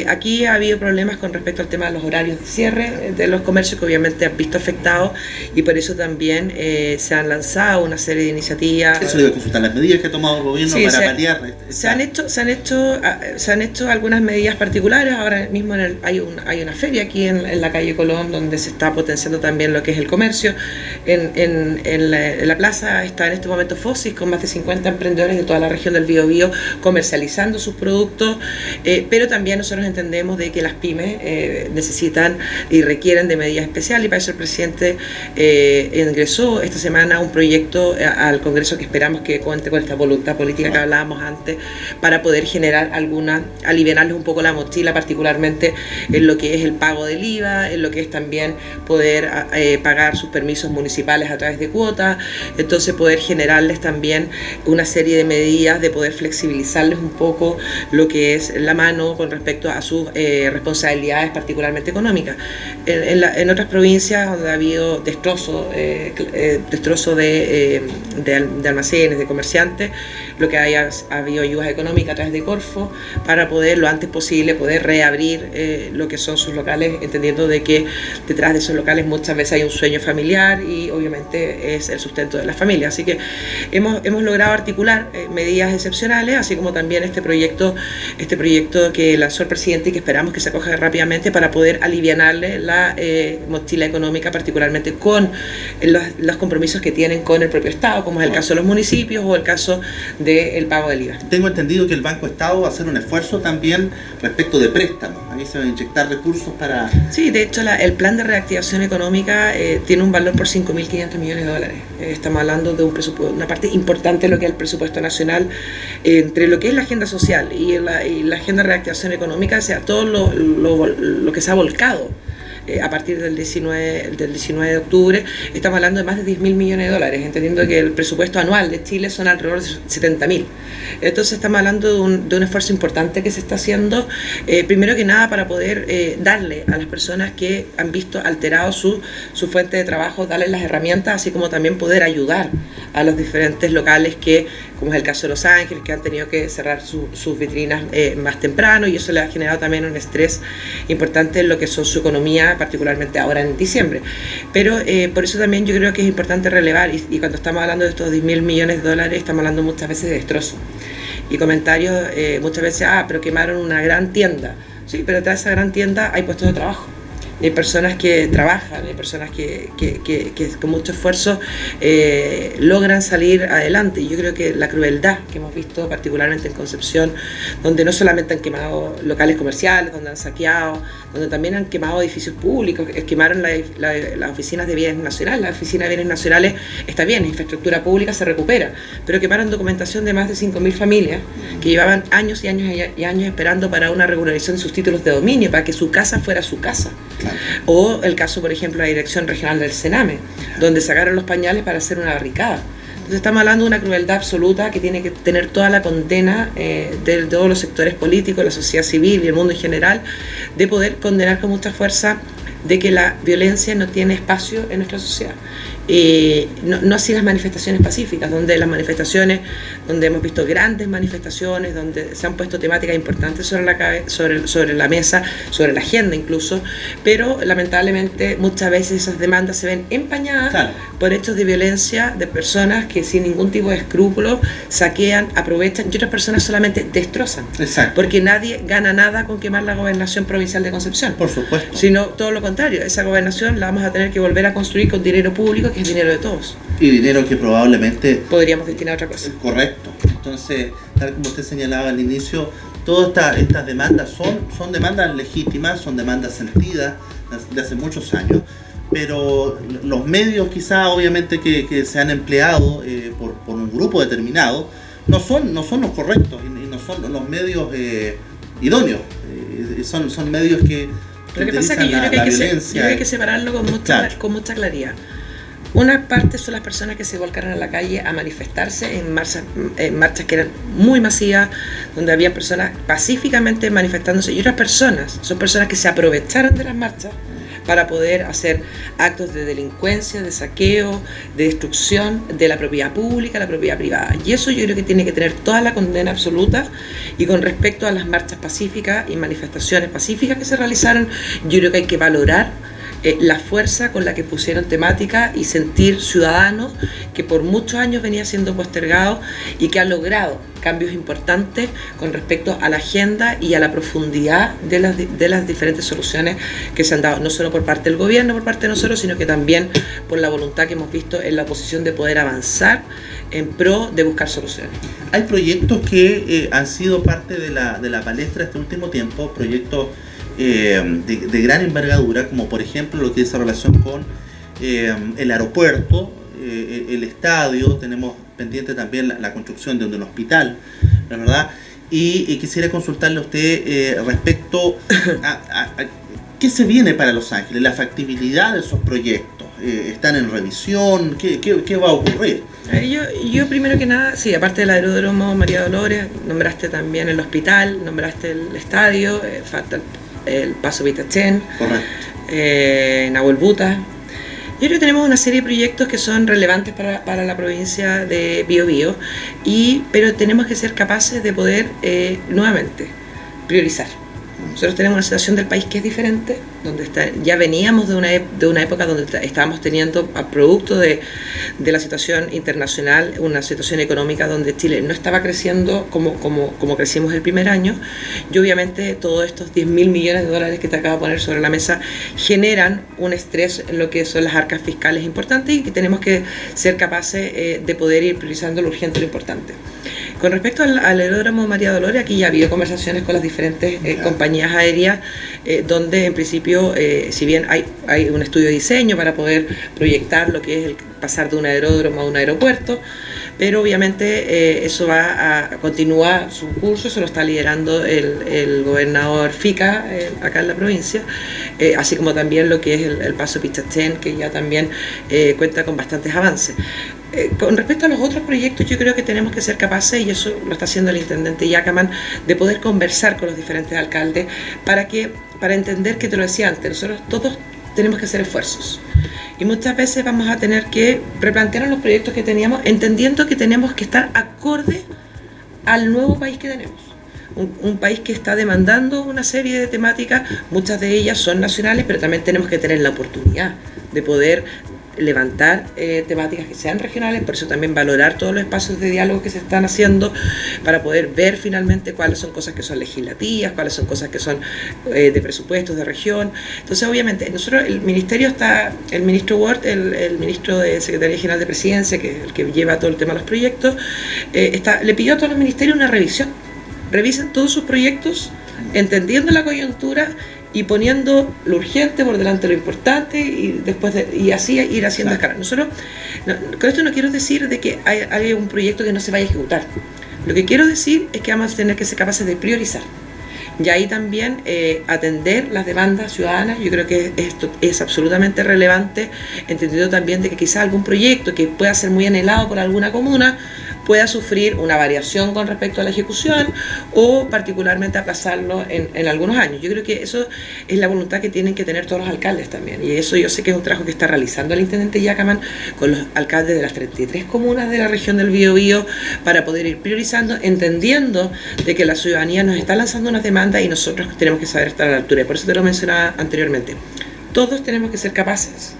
Aquí ha habido problemas con respecto al tema de los horarios de cierre de los comercios, que obviamente han visto afectados, y por eso también se han lanzado una serie de iniciativas.
Eso le iba a consultar, las medidas que ha tomado el gobierno para paliar.
Se han hecho algunas medidas particulares. Ahora mismo hay una feria aquí en la calle Colón, donde se está potenciando también lo que es el comercio. En la plaza está en este momento Fosis, con más de 50 emprendedores de toda la región del Biobío comercializando sus productos, pero también nosotros entendemos de que las pymes necesitan y requieren de medidas especiales, y para eso el presidente ingresó esta semana un proyecto al Congreso que esperamos que cuente con esta voluntad política que hablábamos antes, para poder generar aliviarles un poco la mochila, particularmente en lo que es el pago del IVA, en lo que es también poder pagar sus permisos municipales a través de cuotas. Entonces poder generarles también una serie de medidas de poder flexibilizarles un poco lo que es la mano con respecto a sus responsabilidades, particularmente económicas. En otras provincias donde ha habido destrozo de almacenes, de comerciantes, lo que ha habido ayudas económicas a través de Corfo para poder lo antes posible poder reabrir lo que son sus locales, entendiendo de que detrás de esos locales muchas veces hay un sueño familiar y obviamente es el sustento de la familia. Así que hemos logrado articular medidas excepcionales, así como también este proyecto que lanzó el presidente y que esperamos que se acoja rápidamente para poder alivianarle la mochila económica, particularmente con los compromisos que tienen con el propio Estado, como es el caso de los municipios o el caso del pago del IVA.
Tengo entendido que el Banco Estado va a hacer un esfuerzo también respecto de préstamos. Ahí se van a inyectar recursos para...
Sí, de hecho el plan de reactivación económica tiene un valor por 5.500 millones de dólares. Estamos hablando de un presupuesto, una parte importante de lo que es el presupuesto nacional, entre lo que es la agenda social y la agenda de reactivación económica, o sea, todo lo que se ha volcado a partir del 19 de octubre, estamos hablando de más de 10.000 millones de dólares, entendiendo que el presupuesto anual de Chile son alrededor de 70.000. Entonces estamos hablando de un esfuerzo importante que se está haciendo, primero que nada para poder darle a las personas que han visto alterado su fuente de trabajo, darles las herramientas, así como también poder ayudar a los diferentes locales que, como es el caso de Los Ángeles, que han tenido que cerrar sus vitrinas más temprano, y eso le ha generado también un estrés importante en lo que son su economía, particularmente ahora en diciembre. Pero por eso también yo creo que es importante relevar, y cuando estamos hablando de estos 10.000 millones de dólares, estamos hablando muchas veces de destrozo. Y comentarios muchas veces, pero quemaron una gran tienda. Sí, pero detrás de esa gran tienda hay puestos de trabajo. Hay personas que trabajan, hay personas que con mucho esfuerzo logran salir adelante. Y yo creo que la crueldad que hemos visto, particularmente en Concepción, donde no solamente han quemado locales comerciales, donde han saqueado, donde también han quemado edificios públicos, quemaron las oficinas de bienes nacionales. La oficina de bienes nacionales está bien, infraestructura pública se recupera, pero quemaron documentación de más de 5.000 familias que llevaban años y años y años esperando para una regularización de sus títulos de dominio, para que su casa fuera su casa. Claro. O el caso, por ejemplo, de la Dirección Regional del Sename, donde sacaron los pañales para hacer una barricada. Entonces estamos hablando de una crueldad absoluta que tiene que tener toda la condena de todos los sectores políticos, la sociedad civil y el mundo en general, de poder condenar con mucha fuerza de que la violencia no tiene espacio en nuestra sociedad. No así las manifestaciones pacíficas, donde hemos visto grandes manifestaciones, donde se han puesto temáticas importantes sobre la mesa, sobre la agenda incluso, pero lamentablemente muchas veces esas demandas se ven empañadas por hechos de violencia de personas que sin ningún tipo de escrúpulo saquean, aprovechan, y otras personas solamente destrozan.
Exacto.
Porque nadie gana nada con quemar la gobernación provincial de Concepción.
Por supuesto.
Sino todo lo contrario, esa gobernación la vamos a tener que volver a construir con dinero público, que es dinero de todos.
Y dinero que probablemente
podríamos destinar a otra cosa.
Correcto. Entonces, tal como usted señalaba al inicio, todas estas demandas son demandas legítimas, son demandas sentidas de hace muchos años, pero los medios quizá obviamente que se han empleado por un grupo determinado no son los correctos y no son los medios idóneos. Son medios que
lo que pasa es que yo creo que hay que separarlo con mucha claridad. Una parte son las personas que se volcaron a la calle a manifestarse en marchas que eran muy masivas, donde había personas pacíficamente manifestándose, y otras personas, son personas que se aprovecharon de las marchas para poder hacer actos de delincuencia, de saqueo, de destrucción de la propiedad pública, la propiedad privada. Y eso yo creo que tiene que tener toda la condena absoluta. Y con respecto a las marchas pacíficas y manifestaciones pacíficas que se realizaron, yo creo que hay que valorar la fuerza con la que pusieron temática y sentir ciudadanos que por muchos años venía siendo postergado y que ha logrado cambios importantes con respecto a la agenda y a la profundidad de las diferentes soluciones que se han dado, no solo por parte del gobierno, por parte de nosotros, sino que también por la voluntad que hemos visto en la oposición de poder avanzar en pro de buscar soluciones.
Hay proyectos que han sido parte de la palestra este último tiempo, proyectos de gran envergadura, como por ejemplo lo que es en relación con el aeropuerto, el estadio. Tenemos pendiente también la construcción de un hospital, la verdad, y quisiera consultarle a usted respecto a qué se viene para Los Ángeles, la factibilidad de esos proyectos. ¿Están en revisión? ¿Qué va a ocurrir?
Yo primero que nada, sí, aparte del aeródromo María Dolores, nombraste también el hospital, nombraste el estadio, falta el Paso Vitachén, Nahuel Buta. Yo creo que tenemos una serie de proyectos que son relevantes para la provincia de Biobío, pero tenemos que ser capaces de poder nuevamente priorizar. Nosotros tenemos una situación del país que es diferente, donde ya veníamos de una época donde estábamos teniendo, a producto de la situación internacional, una situación económica donde Chile no estaba creciendo como crecimos el primer año, y obviamente todos estos 10.000 millones de dólares que te acabo de poner sobre la mesa generan un estrés en lo que son las arcas fiscales importantes, y que tenemos que ser capaces de poder ir priorizando lo urgente y lo importante. Con respecto al aeródromo María Dolores, aquí ya ha habido conversaciones con las diferentes compañías aéreas, donde en principio, si bien hay un estudio de diseño para poder proyectar lo que es el pasar de un aeródromo a un aeropuerto, pero obviamente eso va a continuar su curso. Eso lo está liderando el gobernador Fica acá en la provincia, así como también lo que es el Paso Pichachén, que ya también cuenta con bastantes avances. Con respecto a los otros proyectos, yo creo que tenemos que ser capaces, y eso lo está haciendo el intendente Yacaman, de poder conversar con los diferentes alcaldes para entender que, te lo decía antes, nosotros todos tenemos que hacer esfuerzos. Y muchas veces vamos a tener que replantearnos los proyectos que teníamos, entendiendo que tenemos que estar acorde al nuevo país que tenemos. Un país que está demandando una serie de temáticas, muchas de ellas son nacionales, pero también tenemos que tener la oportunidad de poder levantar temáticas que sean regionales. Por eso también valorar todos los espacios de diálogo que se están haciendo, para poder ver finalmente cuáles son cosas que son legislativas, cuáles son cosas que son de presupuestos de región. Entonces obviamente nosotros, el ministerio está, el ministro Ward, el ministro de Secretaría General de Presidencia, que es el que lleva todo el tema de los proyectos, le pidió a todos los ministerios una revisión. Revisen todos sus proyectos, entendiendo la coyuntura y poniendo lo urgente por delante de lo importante, y así ir haciendo escala. Nosotros, con esto no quiero decir de que hay un proyecto que no se vaya a ejecutar. Lo que quiero decir es que vamos a tener que ser capaces de priorizar. Y ahí también atender las demandas ciudadanas. Yo creo que esto es absolutamente relevante, entendiendo también de que quizá algún proyecto que pueda ser muy anhelado por alguna comuna pueda sufrir una variación con respecto a la ejecución, o particularmente aplazarlo en algunos años. Yo creo que eso es la voluntad que tienen que tener todos los alcaldes también, y eso yo sé que es un trabajo que está realizando el intendente Yacaman con los alcaldes de las 33 comunas de la región del Biobío, para poder ir priorizando, entendiendo de que la ciudadanía nos está lanzando unas demandas y nosotros tenemos que saber estar a la altura. Y por eso te lo mencionaba anteriormente, todos tenemos que ser capaces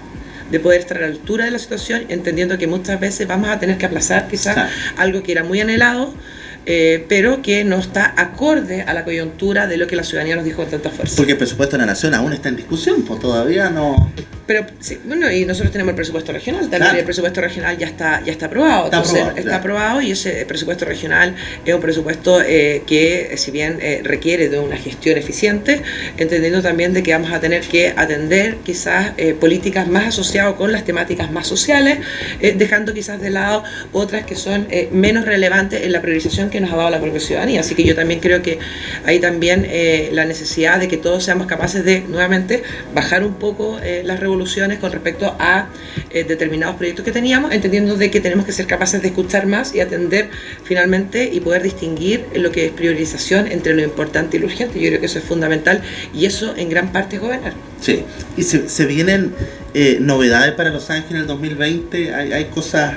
de poder estar a la altura de la situación, entendiendo que muchas veces vamos a tener que aplazar quizás algo que era muy anhelado, pero que no está acorde a la coyuntura de lo que la ciudadanía nos dijo con tanta fuerza.
Porque el presupuesto de la Nación aún está en discusión, pues todavía no...
Pero sí, bueno, y nosotros tenemos el presupuesto regional también. Claro. El presupuesto regional ya está aprobado. Está aprobado, y ese presupuesto regional es un presupuesto que, si bien requiere de una gestión eficiente, entendiendo también de que vamos a tener que atender quizás políticas más asociadas con las temáticas más sociales, dejando quizás de lado otras que son menos relevantes en la priorización que nos ha dado la propia ciudadanía. Así que yo también creo que hay también la necesidad de que todos seamos capaces de nuevamente bajar un poco las revoluciones devoluciones con respecto a determinados proyectos que teníamos, entendiendo de que tenemos que ser capaces de escuchar más y atender finalmente y poder distinguir lo que es priorización entre lo importante y lo urgente. Yo creo que eso es fundamental y eso en gran parte es gobernar.
Sí, y se vienen novedades para Los Ángeles en el 2020, hay cosas...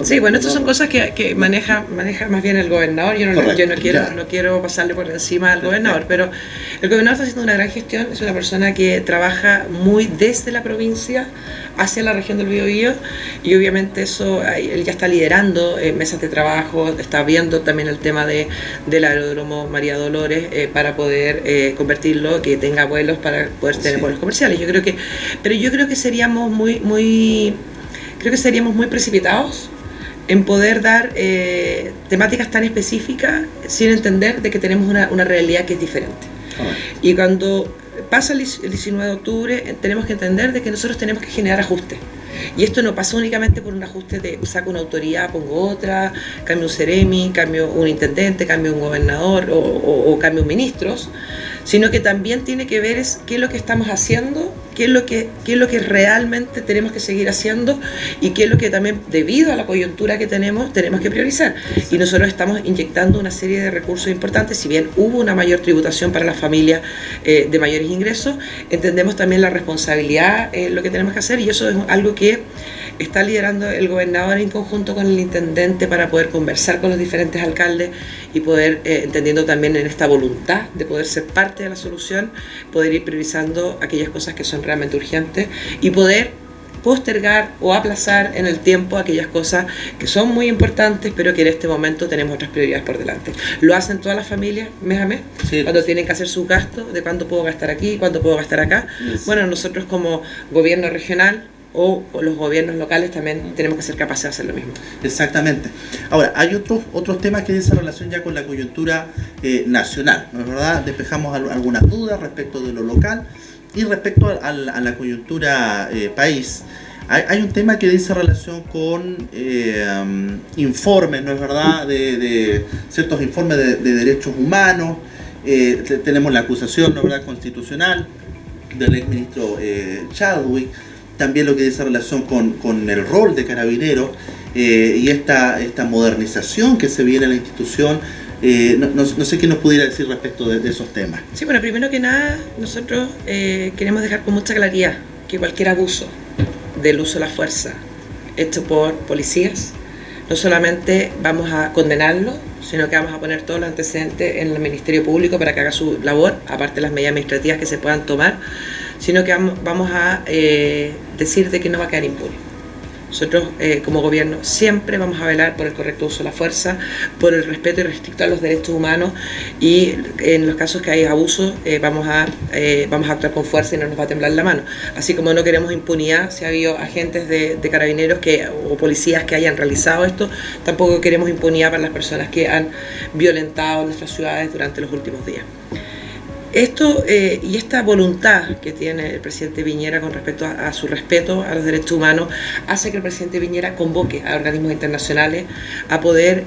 Sí, bueno, estas son cosas que maneja más bien el gobernador. Yo no quiero pasarle por encima al gobernador, pero el gobernador está haciendo una gran gestión. Es una persona que trabaja muy desde la provincia hacia la región del Biobío, y obviamente eso, él ya está liderando mesas de trabajo, está viendo también el tema del aeródromo María Dolores para poder convertirlo, que tenga vuelos para poder tener vuelos comerciales. Yo creo que seríamos muy precipitados en poder dar temáticas tan específicas sin entender de que tenemos una realidad que es diferente. Y cuando pasa el 19 de octubre tenemos que entender de que nosotros tenemos que generar ajustes. Y esto no pasa únicamente por un ajuste de saco una autoridad, pongo otra, cambio un seremi, cambio un intendente, cambio un gobernador o cambio ministros, sino que también tiene que ver qué es lo que estamos haciendo, qué es lo que realmente tenemos que seguir haciendo y qué es lo que también, debido a la coyuntura que tenemos que priorizar. Y nosotros estamos inyectando una serie de recursos importantes. Si bien hubo una mayor tributación para las familias de mayores ingresos, entendemos también la responsabilidad, lo que tenemos que hacer, y eso es algo que está liderando el gobernador en conjunto con el intendente para poder conversar con los diferentes alcaldes y poder, entendiendo también en esta voluntad de poder ser parte de la solución, poder ir priorizando aquellas cosas que son realmente urgentes y poder postergar o aplazar en el tiempo aquellas cosas que son muy importantes, pero que en este momento tenemos otras prioridades por delante. Lo hacen todas las familias mes a mes, sí, cuando tienen que hacer sus gastos de cuánto puedo gastar aquí, cuánto puedo gastar acá. Yes. Bueno, nosotros como gobierno regional o los gobiernos locales también tenemos que ser capaces de hacer lo mismo.
Exactamente. Ahora, hay otros temas que tienen relación ya con la coyuntura nacional, ¿no es verdad? Despejamos algunas dudas respecto de lo local y respecto a la coyuntura país. Hay un tema que dice relación con informes, ¿no es verdad?, de ciertos informes de derechos humanos. Tenemos la acusación, ¿no es verdad?, constitucional del exministro Chadwick. También lo que dice relación con el rol de Carabineros y esta modernización que se viene en la institución. No sé qué nos pudiera decir respecto de esos temas.
Sí, bueno, primero que nada, nosotros queremos dejar con mucha claridad que cualquier abuso del uso de la fuerza hecho por policías, no solamente vamos a condenarlo, sino que vamos a poner todos los antecedentes en el Ministerio Público para que haga su labor, aparte de las medidas administrativas que se puedan tomar, sino que vamos a decir de que no va a quedar impune. Nosotros como gobierno siempre vamos a velar por el correcto uso de la fuerza, por el respeto y respeto a los derechos humanos, y en los casos que hay abusos vamos a actuar con fuerza y no nos va a temblar la mano. Así como no queremos impunidad si ha habido agentes de Carabineros o policías que hayan realizado esto, tampoco queremos impunidad para las personas que han violentado nuestras ciudades durante los últimos días. Esto y esta voluntad que tiene el presidente Piñera con respecto a su respeto a los derechos humanos hace que el presidente Piñera convoque a organismos internacionales a poder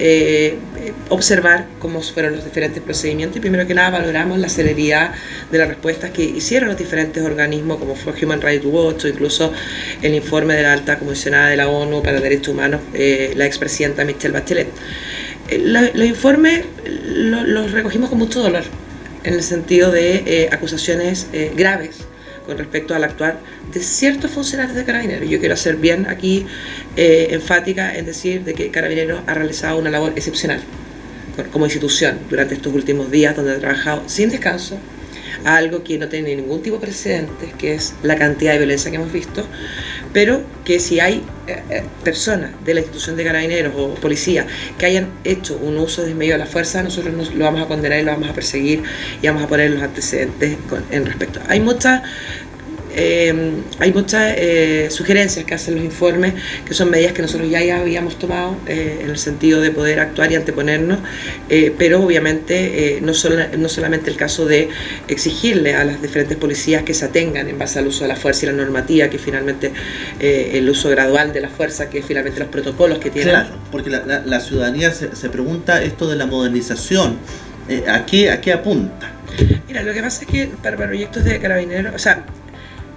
observar cómo fueron los diferentes procedimientos, y primero que nada valoramos la celeridad de las respuestas que hicieron los diferentes organismos, como fue Human Rights Watch o incluso el informe de la alta comisionada de la ONU para Derechos Humanos, la expresidenta Michelle Bachelet. Los informes los recogimos con mucho dolor, en el sentido de acusaciones graves con respecto al actuar de ciertos funcionarios de Carabineros. Yo quiero ser bien aquí enfática en decir de que Carabineros ha realizado una labor excepcional como institución durante estos últimos días, donde ha trabajado sin descanso, a algo que no tiene ningún tipo de precedentes, que es la cantidad de violencia que hemos visto, pero que si hay personas de la institución de Carabineros o policía que hayan hecho un uso desmedido de la fuerza, nosotros lo vamos a condenar y lo vamos a perseguir y vamos a poner los antecedentes en respecto. Hay muchas sugerencias que hacen los informes, que son medidas que nosotros ya habíamos tomado en el sentido de poder actuar y anteponernos, pero obviamente no solamente el caso de exigirle a las diferentes policías que se atengan en base al uso de la fuerza y la normativa, que finalmente el uso gradual de la fuerza, que finalmente los protocolos que tienen.
Claro, porque la ciudadanía se pregunta esto de la modernización, ¿a qué apunta?
Mira, lo que pasa es que para proyectos de Carabineros, o sea,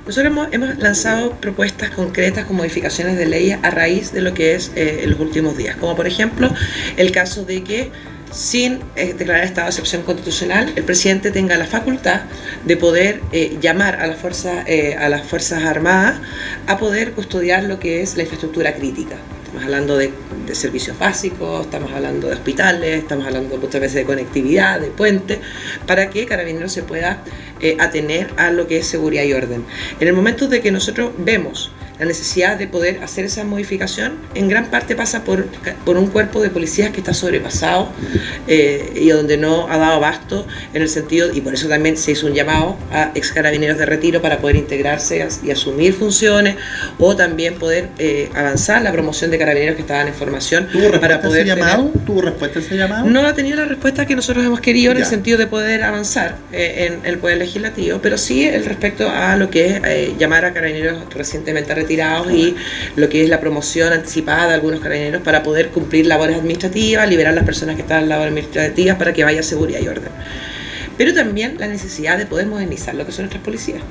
Nosotros hemos lanzado propuestas concretas con modificaciones de leyes a raíz de lo que es en los últimos días, como por ejemplo el caso de que sin declarar estado de excepción constitucional, el presidente tenga la facultad de poder llamar a las Fuerzas Armadas a poder custodiar lo que es la infraestructura crítica. Estamos hablando de servicios básicos, estamos hablando de hospitales, estamos hablando muchas veces de conectividad, de puentes, para que Carabineros se pueda atener a lo que es seguridad y orden. En el momento de que nosotros vemos la necesidad de poder hacer esa modificación, en gran parte pasa por un cuerpo de policías que está sobrepasado y donde no ha dado abasto en el sentido, y por eso también se hizo un llamado a ex carabineros de retiro para poder integrarse y asumir funciones, o también poder avanzar la promoción de carabineros que estaban en formación.
¿Tuvo respuesta
para poder
ese llamado? ¿Tuvo respuesta ese llamado?
No ha tenido la respuesta que nosotros hemos querido en
Ya.
el sentido de poder avanzar en el Poder Legislativo, pero sí el respecto a lo que es llamar a carabineros recientemente retirados y lo que es la promoción anticipada de algunos carabineros para poder cumplir labores administrativas, liberar a las personas que están en labores administrativas para que vaya seguridad y orden. Pero también la necesidad de poder modernizar lo que son nuestras policías.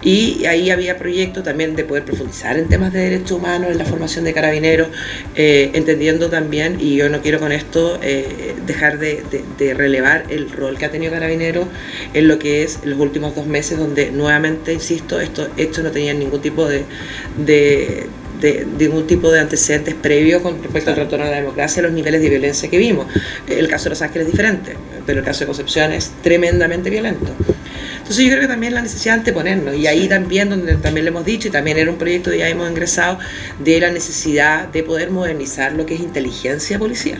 Y ahí había proyectos también de poder profundizar en temas de derechos humanos, en la formación de carabineros, entendiendo también, y yo no quiero con esto dejar de relevar el rol que ha tenido Carabineros en lo que es los últimos 2 meses, donde nuevamente, insisto, estos hechos no tenían ningún tipo de ningún tipo de antecedentes previos con respecto al retorno a la democracia, a los niveles de violencia que vimos. El caso de Los Ángeles es diferente, pero el caso de Concepción es tremendamente violento. Entonces yo creo que también la necesidad de anteponernos, y ahí también, donde también lo hemos dicho, y también era un proyecto que ya hemos ingresado, de la necesidad de poder modernizar lo que es inteligencia policial,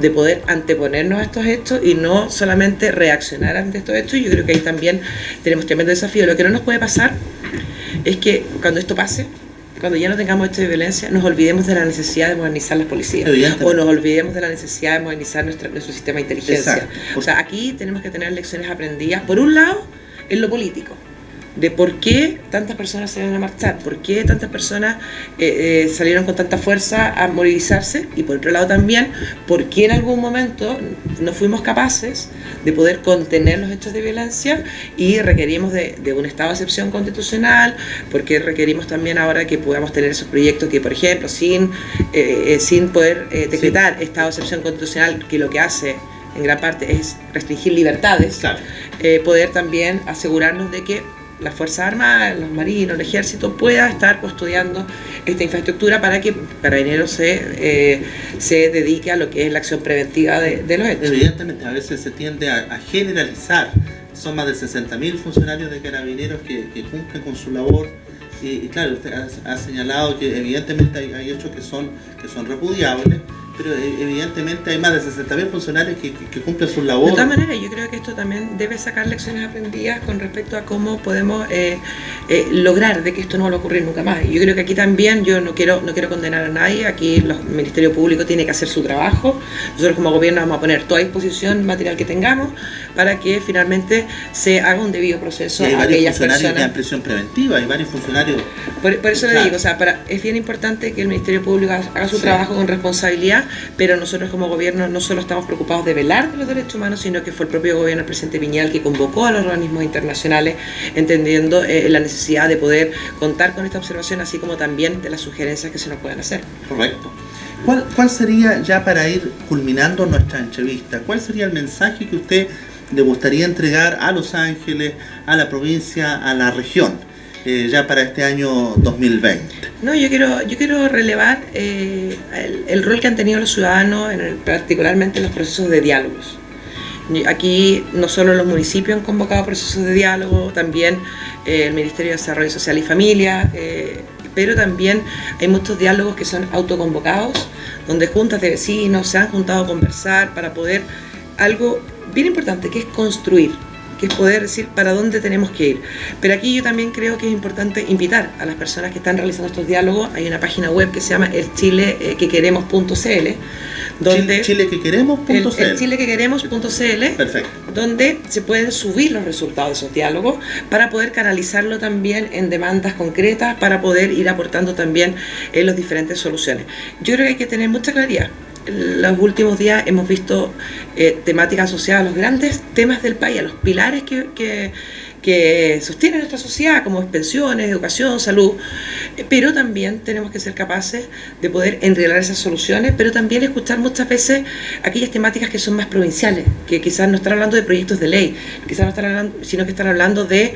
de poder anteponernos a estos hechos y no solamente reaccionar ante estos hechos. Y yo creo que ahí también tenemos tremendo desafío. Lo que no nos puede pasar es que cuando esto pase, cuando ya no tengamos hechos de violencia, nos olvidemos de la necesidad de modernizar las policías, o nos olvidemos de la necesidad de modernizar nuestro sistema de inteligencia.
Exacto.
O sea, aquí tenemos que tener lecciones aprendidas, por un lado, en lo político, de por qué tantas personas salieron a marchar, por qué tantas personas salieron con tanta fuerza a movilizarse, y por otro lado también, por qué en algún momento no fuimos capaces de poder contener los hechos de violencia y requerimos de un estado de excepción constitucional, porque requerimos también ahora que podamos tener esos proyectos que, por ejemplo, sin poder decretar estado de excepción constitucional, que lo que hace en gran parte es restringir libertades,
Claro.
Poder también asegurarnos de que las Fuerzas Armadas, los marinos, el ejército pueda estar custodiando esta infraestructura para que Carabineros se dedique a lo que es la acción preventiva de los hechos.
Evidentemente, a veces se tiende a generalizar. Son más de 60.000 funcionarios de Carabineros que cumplen con su labor. Y claro, usted ha señalado que evidentemente hay hechos que son repudiables, pero evidentemente hay más de 60.000 funcionarios que cumplen su labor.
De todas maneras, yo creo que esto también debe sacar lecciones aprendidas con respecto a cómo podemos lograr de que esto no vuelva a ocurrir nunca más. Y yo creo que aquí también yo no quiero condenar a nadie. Aquí el Ministerio Público tiene que hacer su trabajo. Nosotros como gobierno vamos a poner toda disposición material que tengamos para que finalmente se haga un debido proceso
Y hay
a
varios
aquellas
funcionarios
personas.
que dan prisión preventiva, hay varios funcionarios.
Por eso
Claro.
le digo, o sea, es bien importante que el Ministerio Público haga su
Sí.
trabajo con responsabilidad, pero nosotros como gobierno no solo estamos preocupados de velar de los derechos humanos, sino que fue el propio gobierno, el presidente Piñera, que convocó a los organismos internacionales, entendiendo la necesidad de poder contar con esta observación, así como también de las sugerencias que se nos puedan hacer.
Correcto. ¿Cuál sería, ya para ir culminando nuestra entrevista, cuál sería el mensaje que usted le gustaría entregar a Los Ángeles, a la provincia, a la región, ya para este año 2020?
No, yo quiero relevar el rol que han tenido los ciudadanos, particularmente en los procesos de diálogos. Aquí no solo los municipios han convocado procesos de diálogo, también el Ministerio de Desarrollo Social y Familia, pero también hay muchos diálogos que son autoconvocados, donde juntas de vecinos se han juntado a conversar para poder algo bien importante, que es construir, que es poder decir para dónde tenemos que ir. Pero aquí yo también creo que es importante invitar a las personas que están realizando estos diálogos. Hay una página web que se llama elchilequequeremos.cl, donde
chilequequeremos.cl.
el chilequequeremos.cl,
Perfecto.
donde se pueden subir los resultados de esos diálogos para poder canalizarlo también en demandas concretas, para poder ir aportando también en las diferentes soluciones. Yo creo que hay que tener mucha claridad. Los últimos días hemos visto temáticas asociadas a los grandes temas del país, a los pilares que que sostienen nuestra sociedad, como pensiones, educación, salud, pero también tenemos que ser capaces de poder enreglar esas soluciones, pero también escuchar muchas veces aquellas temáticas que son más provinciales, que quizás no están hablando de proyectos de ley, quizás no están hablando, sino que están hablando de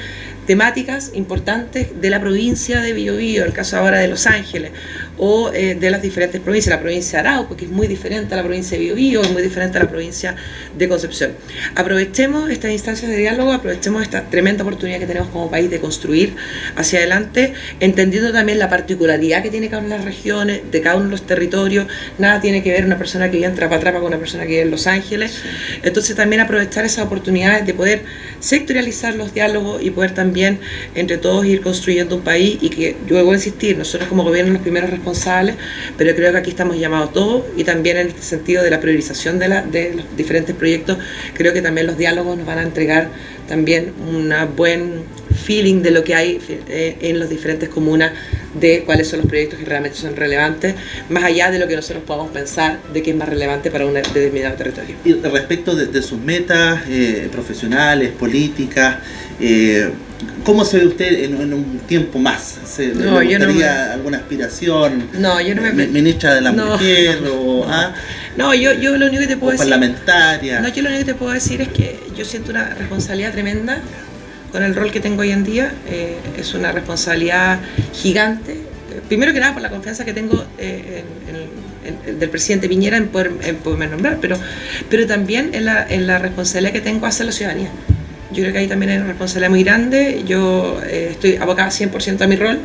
temáticas importantes de la provincia de Biobío, el caso ahora de Los Ángeles, o de las diferentes provincias, la provincia de Arauco, que es muy diferente a la provincia de Biobío, es muy diferente a la provincia de Concepción. Aprovechemos estas instancias de diálogo, aprovechemos esta tremenda oportunidad que tenemos como país de construir hacia adelante, entendiendo también la particularidad que tiene cada una de las regiones, de cada uno de los territorios. Nada tiene que ver una persona que vive en Trapatrapa con una persona que vive en Los Ángeles. Entonces también aprovechar esas oportunidades de poder sectorializar los diálogos y poder también entre todos ir construyendo un país, y que yo vuelvo a insistir, nosotros como gobierno los primeros responsables, pero creo que aquí estamos llamados todos, y también en este sentido de la priorización de los diferentes proyectos, creo que también los diálogos nos van a entregar también un buen feeling de lo que hay en las diferentes comunas, de cuáles son los proyectos que realmente son relevantes, más allá de lo que nosotros podamos pensar de que es más relevante para un determinado territorio.
Y respecto de sus metas profesionales, políticas, ¿cómo se ve usted en un tiempo más? ¿Le gustaría alguna aspiración?
No, yo no me...
¿Ministra de la Mujer?
Yo lo único que te puedo decir...
¿Parlamentaria?
No, yo lo único que te puedo decir es que yo siento una responsabilidad tremenda con el rol que tengo hoy en día. Es una responsabilidad gigante. Primero que nada por la confianza que tengo del presidente Piñera en poderme nombrar, pero también en la responsabilidad que tengo hacia la ciudadanía. Yo creo que ahí también hay una responsabilidad muy grande. Yo estoy abocada 100% a mi rol,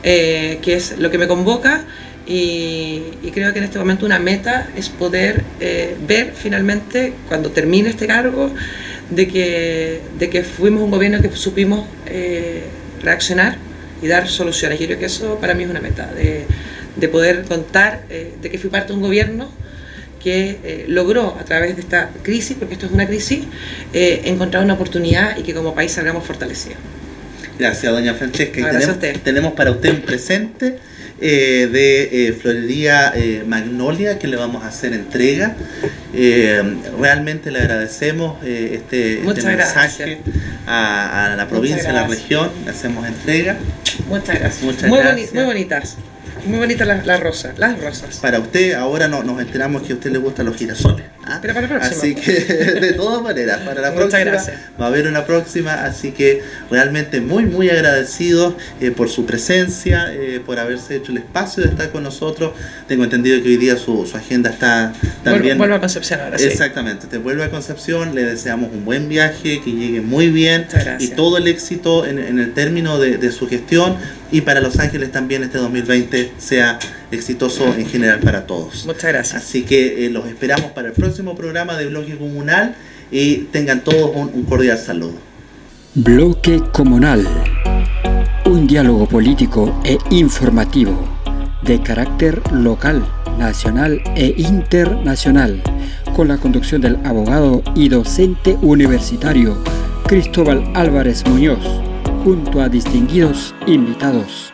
que es lo que me convoca, y creo que en este momento una meta es poder ver finalmente, cuando termine este cargo, de que fuimos un gobierno que supimos reaccionar y dar soluciones. Yo creo que eso para mí es una meta, de poder contar de que fui parte de un gobierno que logró a través de esta crisis, porque esto es una crisis, encontrar una oportunidad y que como país salgamos fortalecidos.
Gracias, doña Francesca.
Gracias
tenemos para usted un presente de Florería Magnolia, que le vamos a hacer entrega. Realmente le agradecemos este mensaje a la provincia, a la región. Le hacemos entrega.
Muchas gracias. Muy bonitas. Muy bonitas las rosas.
Para usted, ahora nos enteramos que a usted le gustan los girasoles.
Pero para la próxima.
Así que, de todas maneras, para la próxima va a haber una próxima. Así que realmente muy agradecidos por su presencia, por haberse hecho el espacio de estar con nosotros. Tengo entendido que hoy día su agenda está también...
Vuelvo a Concepción ahora, sí.
Exactamente, te vuelve a Concepción. Le deseamos un buen viaje, que llegue muy bien y todo el éxito en el término de su gestión. Y para Los Ángeles también este 2020 sea exitoso en general para todos.
Muchas gracias.
Así que los esperamos para el próximo programa de Bloque Comunal, y tengan todos un cordial saludo.
Bloque Comunal, un diálogo político e informativo de carácter local, nacional e internacional, con la conducción del abogado y docente universitario Cristóbal Álvarez Muñoz, junto a distinguidos invitados.